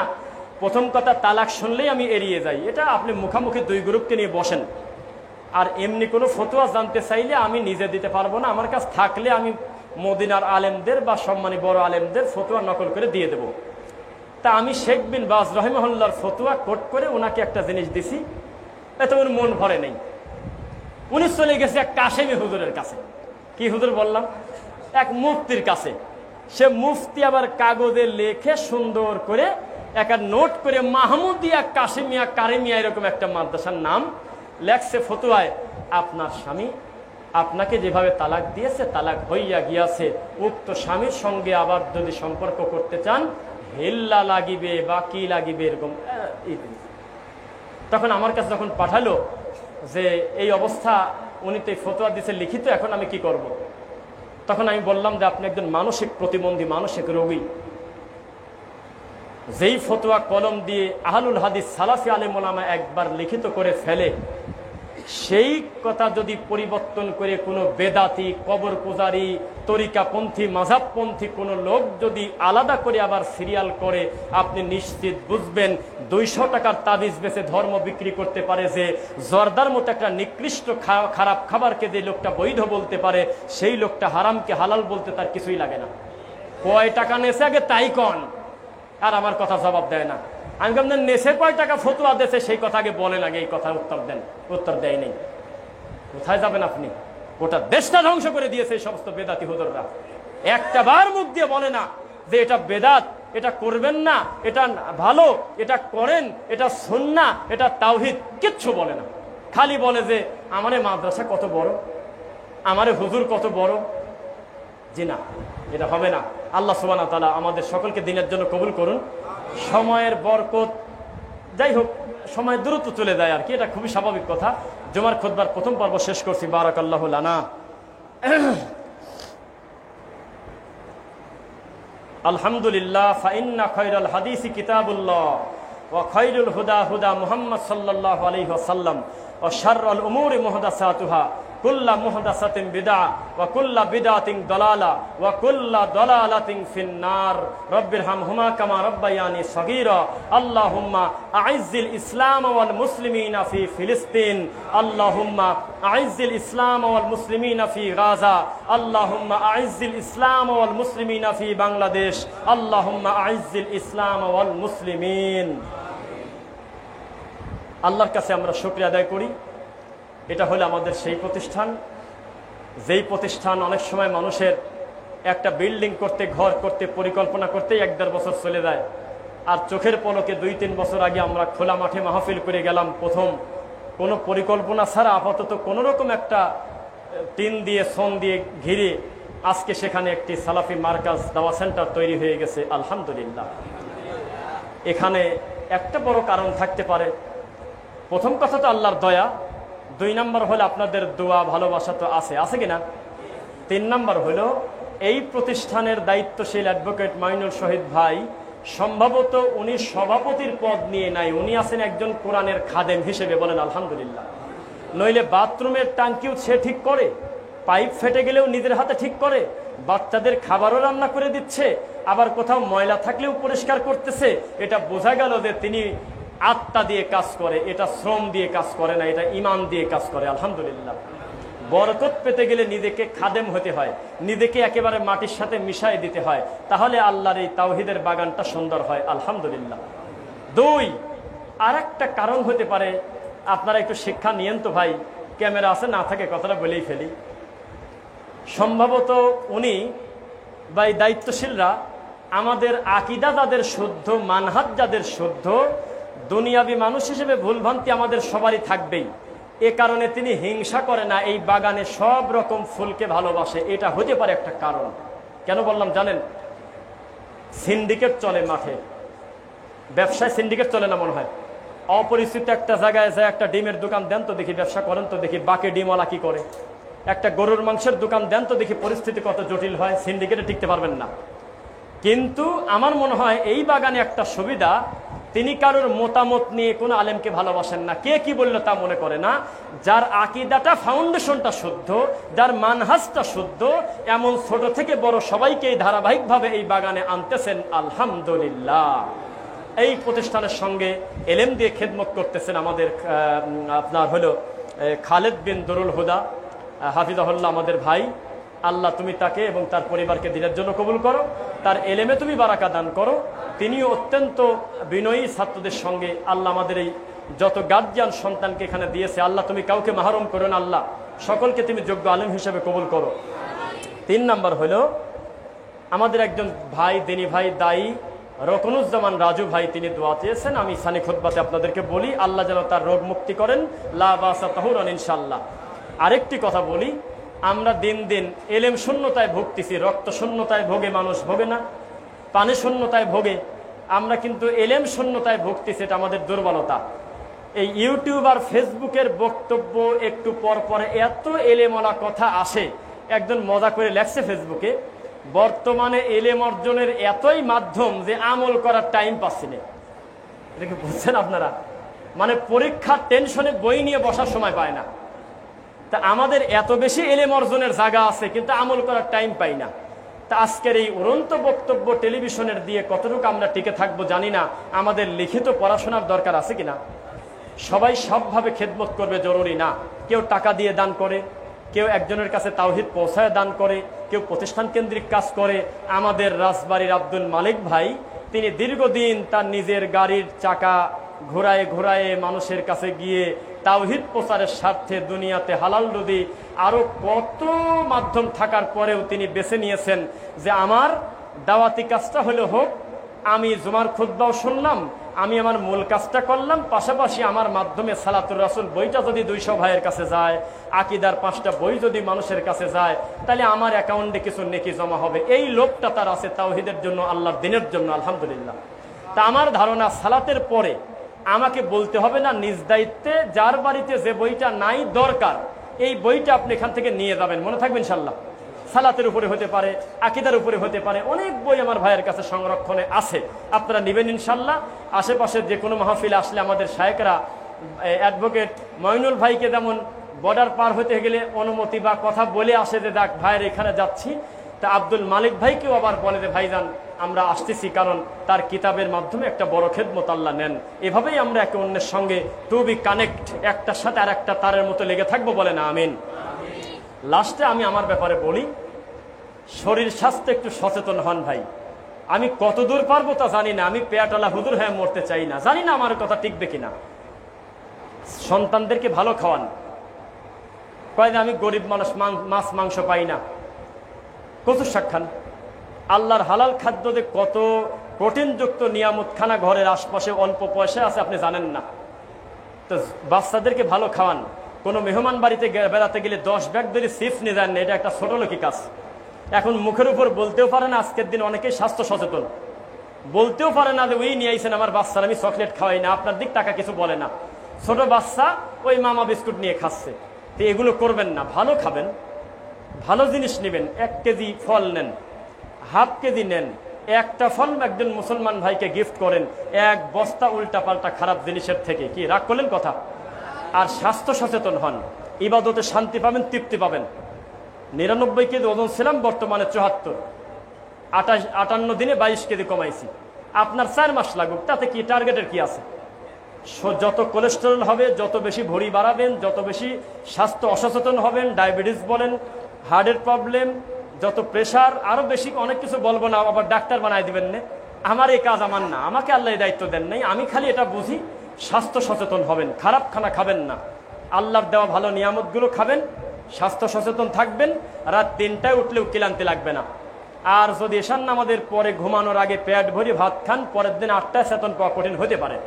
প্রথম কথা, তালাক শুনলেই আমি এড়িয়ে যাই। এটা আপনি মুখামুখি 2 গ্রুপকে নিয়ে বসেন। আর এমনি কোনো ফতোয়া জানতে চাইলে আমি নিজে দিতে পারবো না, আমার কাছে থাকলে আমি মদিনার আলেমদের বা সম্মানী বড় আলেমদের ফতোয়া নকল করে দিয়ে দেব। তা আমি শেখ বিন বাজ রহিমাহুল্লাহর ফতোয়া কোট করে ওনাকে একটা জিনিস দিছি, এত ওর মন ভরে নেই। উনি চলে গেছে এক কাশেমি হুজুরের কাছে। কি হুজুর বললাম? এক মুফতির কাছে। সে মুফতি আবার কাগজে লেখে সুন্দর করে একটা নোট করে মাহমুদিয়া কাশেমিয়া কারেমিয়া এরকম একটা মাদ্রাসার নাম লেখছে ফতোয়ায়, আপনার স্বামী আপনাকে যেভাবে তালাক দিয়েছে, তালাক হইয়া গিয়াছে, উক্ত স্বামীর সঙ্গে আবার যদি সম্পর্ক করতে চান হেল্লা লাগিবে বা কি লাগিবে এরকম। তখন আমার কাছে যখন পাঠালো যে এই অবস্থা, উনি তো এই ফতোয়া দিয়েছে লিখিত, এখন আমি কি করব? তখন আমি বললাম যে আপনি একজন মানসিক প্রতিবন্ধী, মানসিক রোগী। যেই ফতোয়া কলম দিয়ে আহলুল হাদিস সালাফি আলেম ওলামা একবার লিখিত করে ফেলে, সেই কথা যদি পরিবর্তন করে কোনো বেদাতি, কবর পূজারি, তরিকাপন্থী, মাযহাবপন্থী কোনো লোক যদি আলাদা করে আবার সিরিয়াল করে, আপনি নিশ্চিত বুঝবেন 200 টাকার তাবিজ বেচে ধর্ম বিক্রি করতে পারে যে জর্দার মতো একটা নিকৃষ্ট খারাপ খাবারকে যে লোকটা বৈধ বলতে পারে, সেই লোকটা হারামকে হালাল বলতে তার কিছুই লাগে না। কয় টাকা নেছে আগে তাই কন, আর আমার কথা জবাব দেয় না। আমি বললাম নেশে কয় টাকা ফতোয়া দিয়েছে সেই কথা আগে বলেন, আগে এই কথা উত্তর দেন। উত্তর দেয় নেই। কোথায় যাবেন আপনি? গোটা দেশটা ধ্বংস করে দিয়েছে এই সমস্ত বেদাতি হুজুররা। একটা বার মুখ দিয়ে বলে না যে এটা বেদাত, এটা করবেন না, এটা ভালো, এটা করেন, এটা সুন্নাহ, এটা তাওহীদ, কিচ্ছু বলে না। খালি বলে যে আমারে মাদ্রাসা কত বড়, আমারে হুজুর কত বড়। জি না, এটা হবে না। আল্লাহ সুবহানাহু ওয়া তাআলা আমাদের সকলকে দিনের জন্য কবুল করুন। সময়ের বরকত, যাই হোক সময় দ্রুত চলে যায় আর কি, এটা খুবই স্বাভাবিক কথা। জুমার খুতবার প্রথম পর্ব শেষ করছি। বারাকাল্লাহু লানা। আলহামদুলিল্লাহ। ফাইন্না খায়রাল হাদিসি কিতাবুল্লাহ ওয়া খায়রুল হুদা হুদা মুহাম্মদ সাল্লাল্লাহু আলাইহি ওয়াসাল্লাম ওয়া শাররুল উমুরি মুহদাসাতুহা কুল্লা মুহদাসাতিন বিদআ ওয়া কুল্লা বিদআতিন দালালা ওয়া কুল্লা দালালাতিন ফিন্নার। রব্বিরহামহুমা কামা রাব্বায়ানি সগীরা। আল্লাহুম্মা আইজ্জিল ইসলাম ওয়াল মুসলিমিনা ফি ফিলিস্তিন। আল্লাহুম্মা আইজ্জিল ইসলাম ওয়াল মুসলিমিনা ফি গাজা। আল্লাহুম্মা আইজ্জিল ইসলাম ওয়াল মুসলিমিনা ফি বাংলাদেশ। আল্লাহুম্মা আইজ্জিল ইসলাম ওয়াল মুসলিমিন। আল্লাহর কাছে আমরা শুকরিয়া আদায় করি। এটা হলো আমাদের সেই প্রতিষ্ঠান, যেই প্রতিষ্ঠান অনেক সময় মানুষের একটা বিল্ডিং করতে, ঘর করতে, পরিকল্পনা করতেই 1-1.5 বছর চলে যায়। আর চোখের পলকে 2-3 বছর আগে আমরা খোলা মাঠে মাহফিল করে গেলাম প্রথম, কোনো পরিকল্পনা ছাড়া আপাতত কোনো রকম একটা টিন দিয়ে, সন দিয়ে ঘিরে আজকে সেখানে একটি সালাফি মার্কাজ দাওয়া সেন্টার তৈরি হয়ে গেছে আলহামদুলিল্লাহ। এখানে একটা বড় কারণ থাকতে পারে, প্রথম কথা তো আল্লাহর দয়া, 2 নম্বর হলো আপনাদের দোয়া ভালোবাসা তো আছে কিনা, 3 নম্বর হলো এই প্রতিষ্ঠানের দায়িত্বশীল অ্যাডভোকেট মাইনুল শহীদ ভাই সম্ভবত উনি সভাপতির পদ নিয়ে নাই, উনি আছেন একজন কোরআনের খাদেম হিসেবে, বলেন আলহামদুলিল্লাহ। নইলে বাথরুমের টাঙ্কিও সে ঠিক করে, পাইপ ফেটে গেলেও নিজের হাতে ঠিক করে, বাচ্চাদের খাবারও রান্না করে দিচ্ছে, আবার কোথাও ময়লা থাকলেও পরিষ্কার করতেছে। এটা বোঝা গেল যে তিনি আত্মা দিয়ে কাজ করে, এটা শ্রম দিয়ে কাজ করে না, এটা ঈমান দিয়ে কাজ করে আলহামদুলিল্লাহ। বরকত পেতে গেলে নিজেকে খাদেম হতে হয়, নিজেকে একেবারে মাটির সাথে মিশাই দিতে হয়, তাহলে আল্লাহর এই তাওহীদের বাগানটা সুন্দর হয় আলহামদুলিল্লাহ। 2 আর একটা কারণ হতে পারে, আপনারা একটু শিক্ষা নিয়েন তো ভাই, ক্যামেরা আছে না থাকে কথাটা বলেই ফেলি। সম্ভবত উনি বা এই দায়িত্বশীলরা আমাদের আকীদা যাদের শুদ্ধ, মানহাজ যাদের শুদ্ধ, দুনিয়াবি মানুষ হিসেবে ভুলভ্রান্তি আমাদের সবারই থাকবেই, এ কারণে তিনি হিংসা করে না, এই বাগানে সব রকম ফুলকে ভালোবাসে। এটা হতে পারে একটা কারণ। কেন বললাম জানেন? সিন্ডিকেট চলে মাঠে, ব্যবসায় সিন্ডিকেট চলে না মনে হয়। অপরিচিত একটা জায়গায় যায় একটা ডিমের দোকান দেন তো দেখি, ব্যবসা করেন তো দেখি, বাকি ডিমওয়ালা কি করে। একটা গরুর মাংসের দোকান দেন তো দেখি, পরিস্থিতি কত জটিল হয়, সিন্ডিকেটে টিকতে পারবেন না। কিন্তু আমার মনে হয় এই বাগানে একটা সুবিধা, তিনি কারোর মতামত নিয়ে কোনো আলেমকে ভালোবাসেন না, কে কি বললো তা মনে করে না। যার আকীদাটা, ফাউন্ডেশনটা শুদ্ধ, যার মানহাজটা শুদ্ধ, এমন ছোট থেকে বড় সবাইকে ধারাবাহিকভাবে এই বাগানে আনতেছেন আলহামদুলিল্লাহ। এই প্রতিষ্ঠানের সঙ্গে এলেম দিয়ে খেদমত করতেছেন আমাদের আপনার হলো খালেদ বিন দুরুল হুদা হাফিজাহুল্লাহ, আমাদের ভাই। আল্লাহ তুমি তাকে এবং তার পরিবারকে দিনের জন্য কবুল করো, তার এলেমে তুমি বারাকা দান করো। তিনিও অত্যন্ত বিনয়ী ছাত্রদের সঙ্গে, আল্লাহ আমাদের এই যত গার্জিয়ান সন্তানকে এখানে দিয়েছে, আল্লাহ তুমি কাউকে মাহরুম করো না, আল্লাহ সকলকে তুমি যোগ্য আলেম হিসেবে কবুল করো। 3 নম্বর হলো আমাদের একজন ভাই, দিনী ভাই, দায়ী রকনুজ্জামান রাজু ভাই, তিনি দোয়া চেয়েছেন। আমি সানি খুতবাতে আপনাদেরকে বলি, আল্লাহ যেন তার রোগ মুক্তি করেন, লা বাসা তাহুরান ইনশাআল্লাহ। আরেকটি কথা বলি, আমরা দিন দিন এলেম শূন্যতায় ভুগতেছি, রক্ত শূন্যতায় ভোগে মানুষ, ভোগে না? পানি শূন্যতায় ভোগে, আমরা কিন্তু এলেম শূন্যতায় ভুগতেছি, এটা আমাদের দুর্বলতা। এই ইউটিউব আর ফেসবুকের বক্তব্য একটু পর পরে এত এলেমওয়ালা কথা আসে। একজন মজা করে লেখছে ফেসবুকে, বর্তমানে এলেম অর্জনের এতই মাধ্যম যে আমল করার টাইম পাচ্ছি না। এটা কি বুঝছেন আপনারা? মানে পরীক্ষার টেনশনে বই নিয়ে বসার সময় পায় না। তা আমাদের এত বেশি এলেম অর্জনের জায়গা আছে, কিন্তু আমল করার টাইম পাই না। তা আজকের এই উড়ন্ত বক্তব্য টেলিভিশনের দিয়ে কতটুকু আমরা টিকে থাকবো জানি না। আমাদের লিখিত পড়াশোনার দরকার আছে কিনা? সবাই সবভাবে খেদমত করবে জরুরি না। কেউ টাকা দিয়ে দান করে, কেউ একজনের কাছে তাওহীদ পৌঁছায় দান করে, কেউ প্রতিষ্ঠান কেন্দ্রিক কাজ করে। আমাদের রাজবাড়ির আব্দুল মালিক ভাই, তিনি দীর্ঘদিন তার নিজের গাড়ির চাকা ঘোরায় ঘোরায় মানুষের কাছে গিয়ে তাওহীদ প্রচারের স্বার্থে দুনিয়াতে হালাল রুজি আরো কত মাধ্যম থাকার পরেও তিনি বেছে নিয়েছেন যে আমার দাওয়াতি কাজটা হলে হোক, আমি জুমার খুতবাও শুনলাম, আমি আমার মূল কাজটা করলাম, পাশাপাশি আমার মাধ্যমে সালাতুর রাসূল বইটা যদি 200 ভাইয়ের কাছে যায়, আকীদার 5টা বই যদি মানুষের কাছে যায়, তাহলে আমার অ্যাকাউন্টে কিছু নেকি জমা হবে। এই লোকটা তার আছে তাওহীদের জন্য, আল্লাহর দ্বীনের জন্য আলহামদুলিল্লাহ। তা আমার ধারণা সালাতের পরে আমাকে বলতে হবে না, নিজ দায়িত্বে যার বাড়িতে যে বইটা নাই দরকার, এই বইটা আপনি এখান থেকে নিয়ে যাবেন, মনে থাকবেন ইনশাআল্লাহ। সালাতের উপরে হতে পারে, আকীদার উপরে হতে পারে, অনেক বই আমার ভাইয়ের কাছে সংরক্ষণে আছে, আপনারা নেবেন ইনশাআল্লাহ। আশেপাশের যে কোনো মাহফিলে আসলে আমাদের শায়েখরা অ্যাডভোকেট মইনুল ভাইকে যেমন বর্ডার পার হতে গেলে অনুমতি বা কথা বলে আসে যে দেখ ভাইয়ের এখানে যাচ্ছি, তা আব্দুল মালিক ভাইকেও আবার বলে যে ভাইজান আমরা আসতেছি, কারণ তার কিতাবের মাধ্যমে একটা বড় খেদমত আল্লাহ নেন। এভাবেই আমরা একে অন্যের সঙ্গে টু বি কানেক্ট, একটার সাথে আর একটা তারের মতো লেগে থাকবো, বলে না আমিন। লাস্টে আমি আমার ব্যাপারে বলি, শরীর স্বাস্থ্য একটু সচেতন হন ভাই। আমি কত দূর পারবো তা জানি না, আমি পেয়াটালা হুজুর হয়ে মরতে চাই না, জানি না আমার কথা টিকবে কিনা। সন্তানদেরকে ভালো খাওয়ান, কয় আমি গরিব মানুষ, মাছ মাংস পাই না, কচুর শাক খান। আল্লাহর হালাল খাদ্য যে কত প্রোটিনযুক্ত নিয়ামত খানা ঘরের আশপাশে অল্প পয়সা আছে আপনি জানেন না। তো বাচ্চাদেরকে ভালো খাওয়ান। কোনো মেহমান বাড়িতে বেড়াতে গেলে 10 ব্যাগ ধরে চিপস নিয়ে যান না, এটা একটা ছোট লোকই কাজ। এখন মুখের উপর বলতেও পারে না, আজকের দিন অনেকেই স্বাস্থ্য সচেতন, বলতেও পারে না যে ওই নিয়ে আইছেন আমার বাচ্চার আমি চকলেট খাওয়াই না, আপনার দিক টাকা কিছু বলে না, ছোট বাচ্চা ওই মামা বিস্কুট নিয়ে খাচ্ছে। তো এগুলো করবেন না, ভালো খাবেন, ভালো জিনিস নেবেন। 1 কেজি ফল নেন, হাফ কেজি নেন, একটা ফল একজন মুসলমান ভাইকে গিফট করেন 1 বস্তা উল্টা পাল্টা খারাপ জিনিসের থেকে। কি রাগ করলেন কথা? আর স্বাস্থ্য সচেতন হন, ইবাদতে শান্তি পাবেন, তৃপ্তি পাবেন। 99 কেজি ওজন ছিলাম, বর্তমানে 74, 58 দিনে 22 কেজি কমাইছি। আপনার 4 মাস লাগুক, তাতে কি টার্গেটের কি আছে? যত কোলেস্টেরল হবে, যত বেশি ভরি বাড়াবেন, যত বেশি স্বাস্থ্য অসচেতন হবেন, ডায়াবেটিস বলেন, হার্টের প্রবলেম, যত প্রেশার, আরো বেশি অনেক কিছু বলবো না, আবার ডাক্তার বানাই দিবেন না। আমার এই কাজ আমার না, আমাকে আল্লাহ এই দায়িত্ব দেন নাই। আমি খালি এটা বুঝি, স্বাস্থ্য সচেতন হবেন, খারাপ খানা খাবেন না, আল্লাহর দেওয়া ভালো নিয়ামতগুলো খাবেন, স্বাস্থ্য সচেতন থাকবেন। রাত 3টায় উঠলেও ক্লান্তি লাগবে না। আর যদি এশার নামাজের পরে ঘুমানোর আগে পেট ভরে ভাত খান, পরের দিন 8টায় চেতন পাওয়া কঠিন হতে পারে।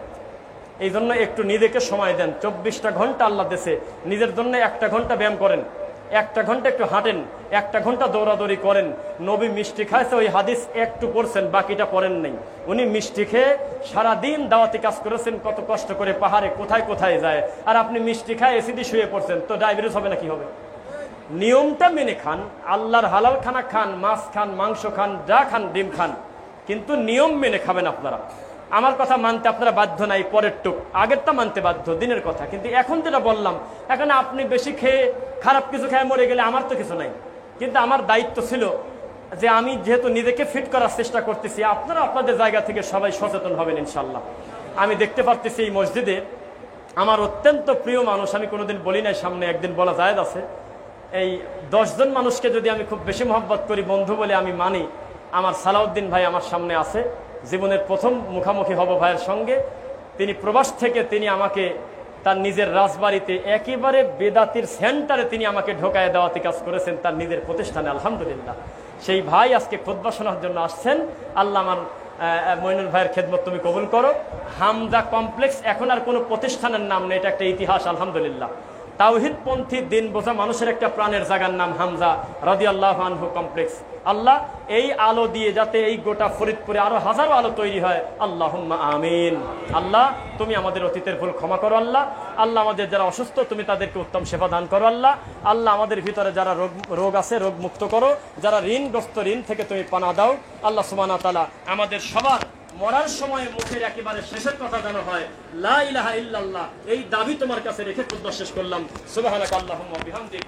এই জন্য একটু নিজেকে সময় দেন। 24টা ঘন্টা আল্লাহ দেশে, নিজের জন্য 1টা ঘন্টা ব্যায়াম করেন, 1টা ঘন্টা একটু হাঁটেন, 1টা ঘন্টা দৌড়াদৌড়ি করেন। নবী মিষ্টি খাইছে, ওই হাদিস একটু পড়ছেন, বাকিটা পড়েন নাই। উনি মিষ্টি খেয়ে সারাদিন দাওয়াতি কাজ করেছেন, কত কষ্ট করে পাহাড়ে কোথায় কোথায় যায়। আর আপনি মিষ্টি খায় এসিডি শুয়ে পড়ছেন, তো ডায়াবেটিস হবে না কি হবে? নিয়মটা মেনে খান, আল্লাহর হালাল খানা খান, মাছ খান, মাংস খান, যা খান, ডিম খান, কিন্তু নিয়ম মেনে খাবেন আপনারা। আমার কথা মানতে আপনারা বাধ্য নাই, পরের টুক, আগেরটা মানতে বাধ্য, দিনের কথা। কিন্তু এখন যেটা বললাম, এখন আপনি বেশি খেয়ে খারাপ কিছু খেয়ে মরে গেলে আমার তো কিছু নাই। কিন্তু আমার দায়িত্ব ছিল যে আমি যেহেতু নিজেকে ফিট করার চেষ্টা করতেছি, আপনারা আপনাদের জায়গা থেকে সবাই সচেতন হবেন ইনশাল্লাহ। আমি দেখতে পারতেছি এই মসজিদে আমার অত্যন্ত প্রিয় মানুষ, আমি কোনোদিন বলি নাই, সামনে একদিন বলা জায়েজ আছে। এই 10 জন মানুষকে যদি আমি খুব বেশি মহব্বত করি, বন্ধু বলে আমি মানি, আমার সালাউদ্দিন ভাই আমার সামনে আছে। জীবনের প্রথম মুখামুখি হব ভাইয়ের সঙ্গে। তিনি প্রবাস থেকে তিনি আমাকে তার নিজের রাজবাড়িতে একেবারে বেদাতির সেন্টারে তিনি আমাকে ঢোকায় দেওয়াতে কাজ করেছেন, তার নিজের প্রতিষ্ঠানে। আলহামদুলিল্লাহ, সেই ভাই আজকে খুতবা শোনার জন্য আসছেন। আল্লাহ আমার মইনুল ভাইয়ের খেদমত তুমি কবুল করো। হামজা কমপ্লেক্স এখন আর কোনো প্রতিষ্ঠানের নাম নেই, এটা একটা ইতিহাস। আলহামদুলিল্লাহ, তাওহীদপন্থী দিন বোঝা মানুষের একটা প্রাণের জায়গার নাম হামজা রাদিয়াল্লাহু আনহু কমপ্লেক্স। আল্লাহ এই আলো দিয়ে যাতে এই গোটা ফরিদপুরে আরো হাজারো আলো তৈরি হয়, আল্লাহুম্মা আমিন। আল্লাহ তুমি আমাদের অতীতের ভুল ক্ষমা করো আল্লাহ। আল্লাহ আমাদের যারা অসুস্থ তুমি তাদেরকে উত্তম সেবা দান করো আল্লাহ। আল্লাহ আমাদের ভিতরে যারা রোগ আছে রোগ মুক্ত করো, যারা ঋণগ্রস্ত ঋণ থেকে তুমি পানা দাও আল্লাহ সুবহানাহু ওয়া তাআলা। আমাদের সবার মরার সময় মুখের একেবারে শেষের কথা যেন হয় লা ইলাহা ইল্লাল্লাহ, এই দাবি তোমার কাছে রেখে খুতবা শেষ করলাম। সুবহানাকা আল্লাহুম্মা ওয়া বিহামদিক।